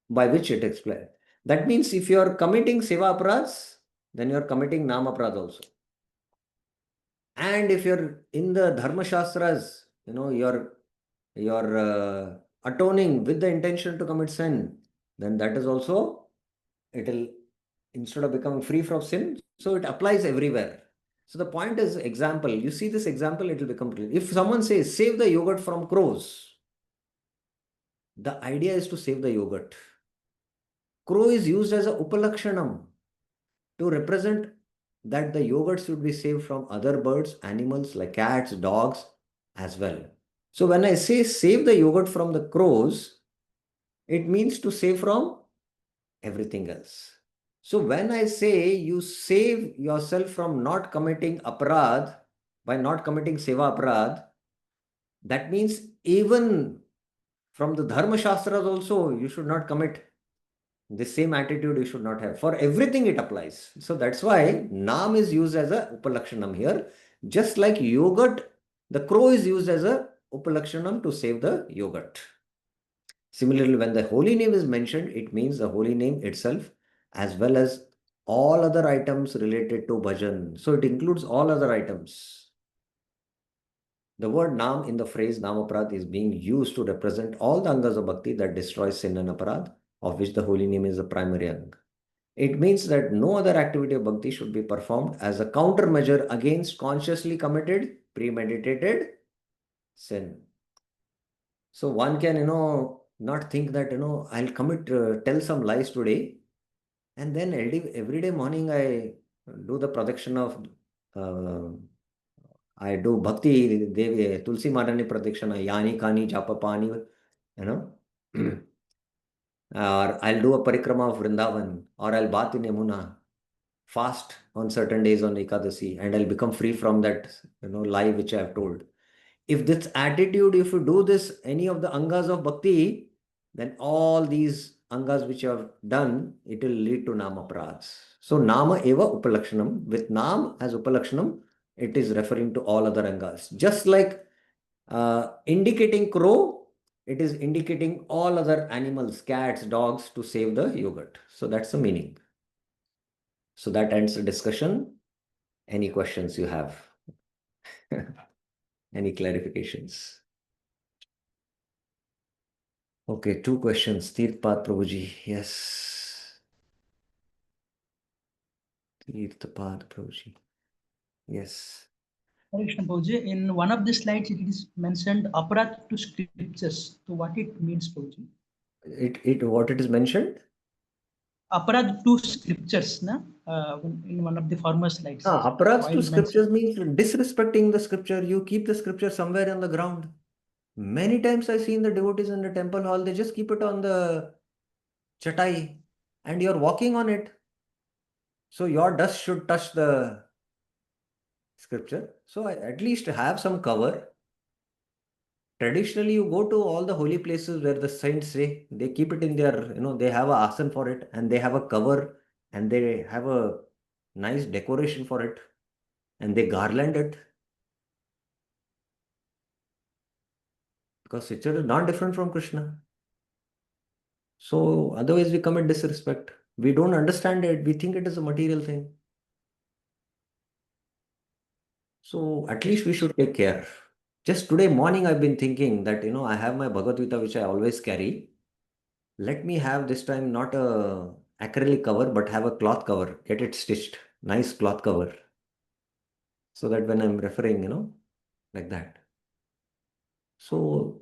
by which it explains. That means if you are committing seva aparadhas, then you are committing nam aparadh also. And if you're in the dharma shastras, you're atoning with the intention to commit sin, then that is also, it will, instead of becoming free from sin, so it applies everywhere. So the point is, example, you see this example, it will become clear. If someone says, save the yogurt from crows, the idea is to save the yogurt. Crow is used as a upalakshanam to represent that the yogurt should be saved from other birds, animals like cats, dogs as well. So when I say save the yogurt from the crows, it means to save from everything else. So when I say you save yourself from not committing aparadh by not committing seva aparadh, that means even from the dharma shastras also you should not commit. The same attitude you should not have. For everything it applies. So that's why nam is used as a upalakshanam here. Just like yogurt, the crow is used as a upalakshanam to save the yogurt. Similarly, when the holy name is mentioned, it means the holy name itself as well as all other items related to bhajan. So it includes all other items. The word nam in the phrase namaprad is being used to represent all the angas of bhakti that destroys sin and aparad, of which the holy name is the primary ang. It means that no other activity of bhakti should be performed as a countermeasure against consciously committed, premeditated sin. So one can, not think that, I'll tell some lies today, and then every day morning I do the protection of, I do bhakti, Devi, Tulsi Madani pradakshana, Yani Kani Japapani, or I'll do a parikrama of Vrindavan, or I'll bath in Yamuna, fast on certain days on Ekadasi, and I'll become free from that, lie which I have told. If this attitude, if you do this, any of the angas of bhakti, then all these angas which you have done, it will lead to nama prads. So nama eva upalakshanam. With nam as upalakshanam, it is referring to all other angas. Just like indicating crow, it is indicating all other animals, cats, dogs, to save the yogurt. So that's the meaning. So that ends the discussion. Any questions you have? Any clarifications? Okay, 2 questions. Tirthpad Prabhuji. Yes. Tirthpad Prabhuji. Yes. Hare Krishna Prabhuji, in one of the slides it is mentioned aparat to scriptures. So what it means, Prabhuji? What it is mentioned? Aparad to scriptures, na? In one of the former slides. Aparadh to scriptures means disrespecting the scripture. You keep the scripture somewhere on the ground. Many times I've seen the devotees in the temple hall, they just keep it on the chatai and you're walking on it. So your dust should touch the scripture. So at least have some cover. Traditionally, you go to all the holy places where the saints say, they keep it in their, they have a asan for it and they have a cover and they have a nice decoration for it and they garland it. Because scripture is not different from Krishna. So otherwise we commit disrespect. We don't understand it. We think it is a material thing. So at least we should take care. Just today morning, I've been thinking that, I have my Bhagavad Gita, which I always carry. Let me have this time not a acrylic cover, but have a cloth cover. Get it stitched. Nice cloth cover. So that when I'm referring, like that. So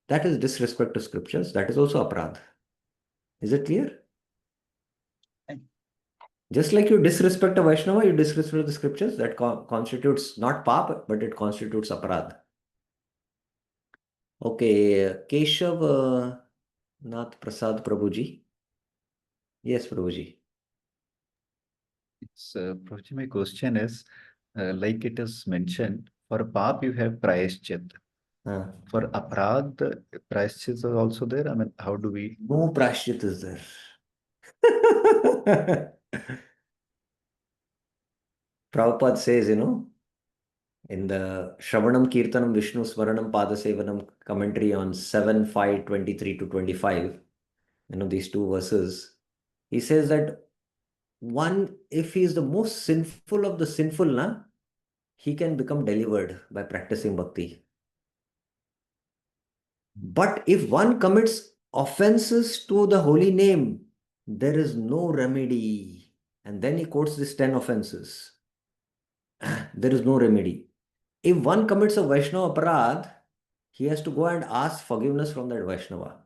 that is disrespect to scriptures. That is also aparadh. Is it clear? Just like you disrespect a Vaishnava, you disrespect the scriptures. That constitutes not pap, but it constitutes aparadh. Okay, Keshav Nath Prasad Prabhuji. Yes, Prabhuji. So, Prabhuji, my question is, like it is mentioned, for pap you have prayaschit. For aparadh, prayaschit is also there. I mean, how do we? No prashchit is there. Prabhupada says, in the Shravanam Kirtanam Vishnu Smaranam Padasevanam commentary on 7:5:23 to 25, these two verses, he says that one, if he is the most sinful of the sinful, he can become delivered by practicing bhakti. But if one commits offenses to the holy name, there is no remedy. And then he quotes these 10 offenses. There is no remedy. If one commits a Vaishnava aparadh, he has to go and ask forgiveness from that Vaishnava.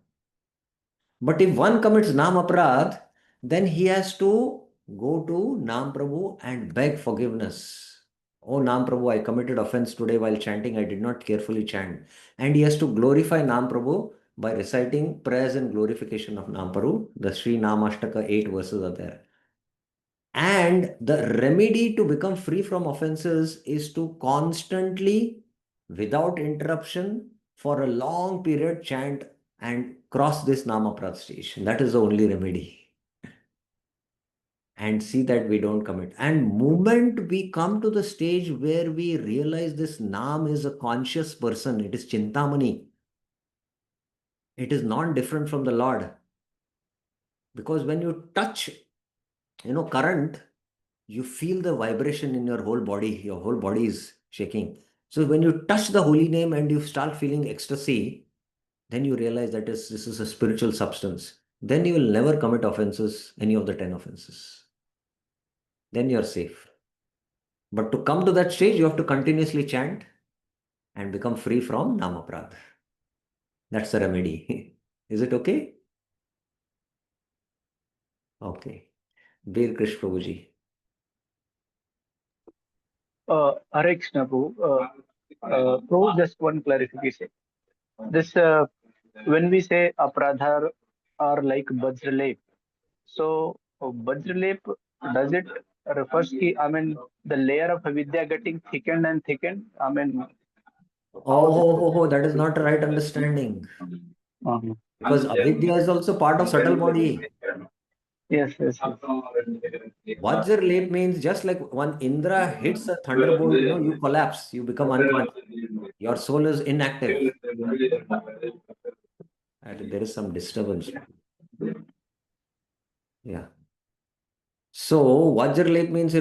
But if one commits Nam aparadh, then he has to go to Nam Prabhu and beg forgiveness. Oh, Nam Prabhu, I committed offense today while chanting. I did not carefully chant. And he has to glorify Nam Prabhu by reciting prayers and glorification of Nam Prabhu. The Sri Namashtaka 8 verses are there. And the remedy to become free from offenses is to constantly, without interruption, for a long period, chant and cross this Namaprad stage. That is the only remedy. And see that we don't commit. And moment we come to the stage where we realize this Nam is a conscious person, it is Chintamani. It is non-different from the Lord. Because when you touch, current, you feel the vibration in your whole body is shaking. So when you touch the holy name and you start feeling ecstasy, then you realize that this is a spiritual substance. Then you will never commit offenses, any of the 10 offenses. Then you're safe. But to come to that stage, you have to continuously chant and become free from Namaprad. That's the remedy. Is it okay? Okay. Bir Krish Prabhuji. Hare Krishna, Prabhu. Prabhu, just one clarification. This when we say apradhar are like Vajralep, so Vajralep, does it refers ki, I mean, the layer of avidya getting thickened and thickened? I mean, That is not a right understanding. uh-huh. Because avidya is also part of subtle body. Yes. Vajra lep means just like when Indra hits a thunderbolt, you collapse, you become unconscious. Your soul is inactive. And there is some disturbance. Yeah. So Vajra lep means,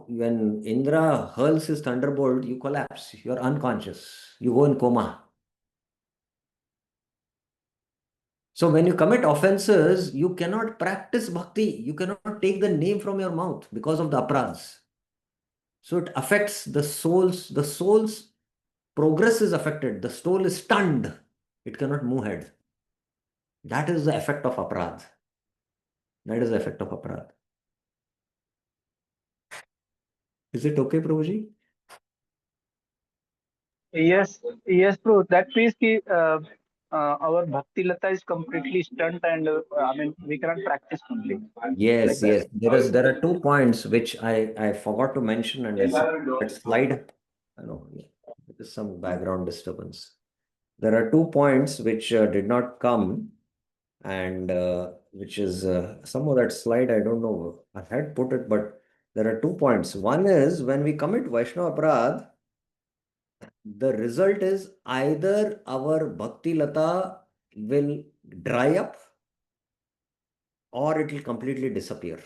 when Indra hurls his thunderbolt, you collapse. You're unconscious. You go in coma. So when you commit offenses, you cannot practice bhakti. You cannot take the name from your mouth because of the apradhs. So it affects the soul's progress is affected. The soul is stunned. It cannot move ahead. That is the effect of aparadh. That is the effect of aparadh. Is it okay, Prabhuji? Yes, bro. That means ki, our bhakti lata is completely stunned, and I mean, we cannot practice fully. Yes. There are 2 points which I forgot to mention, and I saw that slide. I know, yeah, there is some background disturbance. There are 2 points which did not come, and which is some of that slide. I don't know. I had put it, but there are 2 points. One is when we commit Vaishnava aparadh, the result is either our bhakti lata will dry up or it will completely disappear.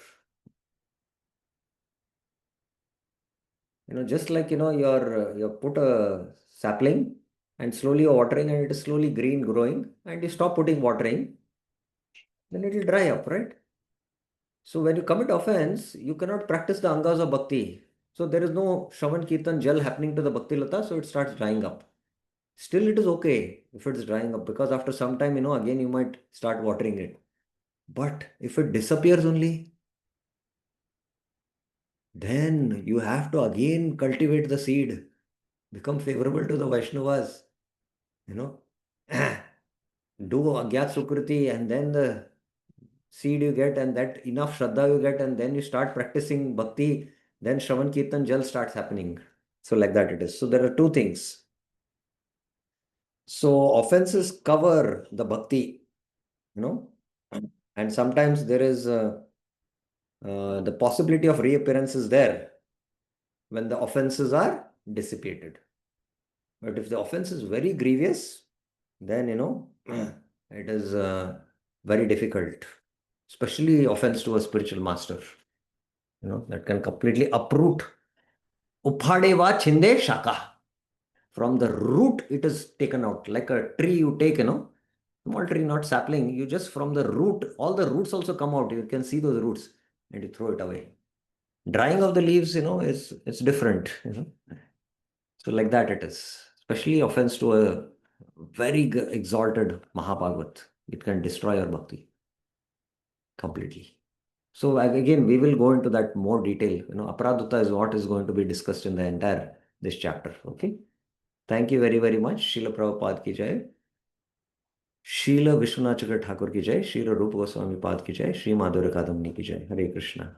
Just like, you put a sapling and slowly you're watering and it is slowly green growing and you stop putting watering, then it will dry up, right? So when you commit offense, you cannot practice the angas of bhakti. So there is no Shravan Kirtan jal happening to the bhakti lata, so it starts drying up. Still, it is okay if it's drying up because after some time, again you might start watering it. But if it disappears only, then you have to again cultivate the seed, become favorable to the Vaishnavas, you know, do Agyat Sukriti, and then the seed you get, and that enough Shraddha you get, and then you start practicing bhakti, then Shravan Kirtan Jal starts happening. So, like that it is. So, there are two things. So, offenses cover the bhakti, and sometimes there is the possibility of reappearance is there when the offenses are dissipated. But if the offense is very grievous, then it is very difficult, especially offense to a spiritual master, that can completely uproot. Uphadeva chinde shaka. From the root, it is taken out. Like a tree you take, small tree, not sapling. You just from the root, all the roots also come out. You can see those roots and you throw it away. Drying of the leaves, it's different, So like that it is. Especially offense to a very exalted Mahabhagavat. It can destroy your bhakti completely. So again, we will go into that more detail. Aparadutta is what is going to be discussed in the entire this chapter. Okay. Thank you very, very much. Srila Prabhupada ki jai. Srila Vishwanath Chakravarti Thakur ki jai. Srila Rupa Goswami Pad ki jai. Sri Madhurya Kadambini ki jai. Hare Krishna.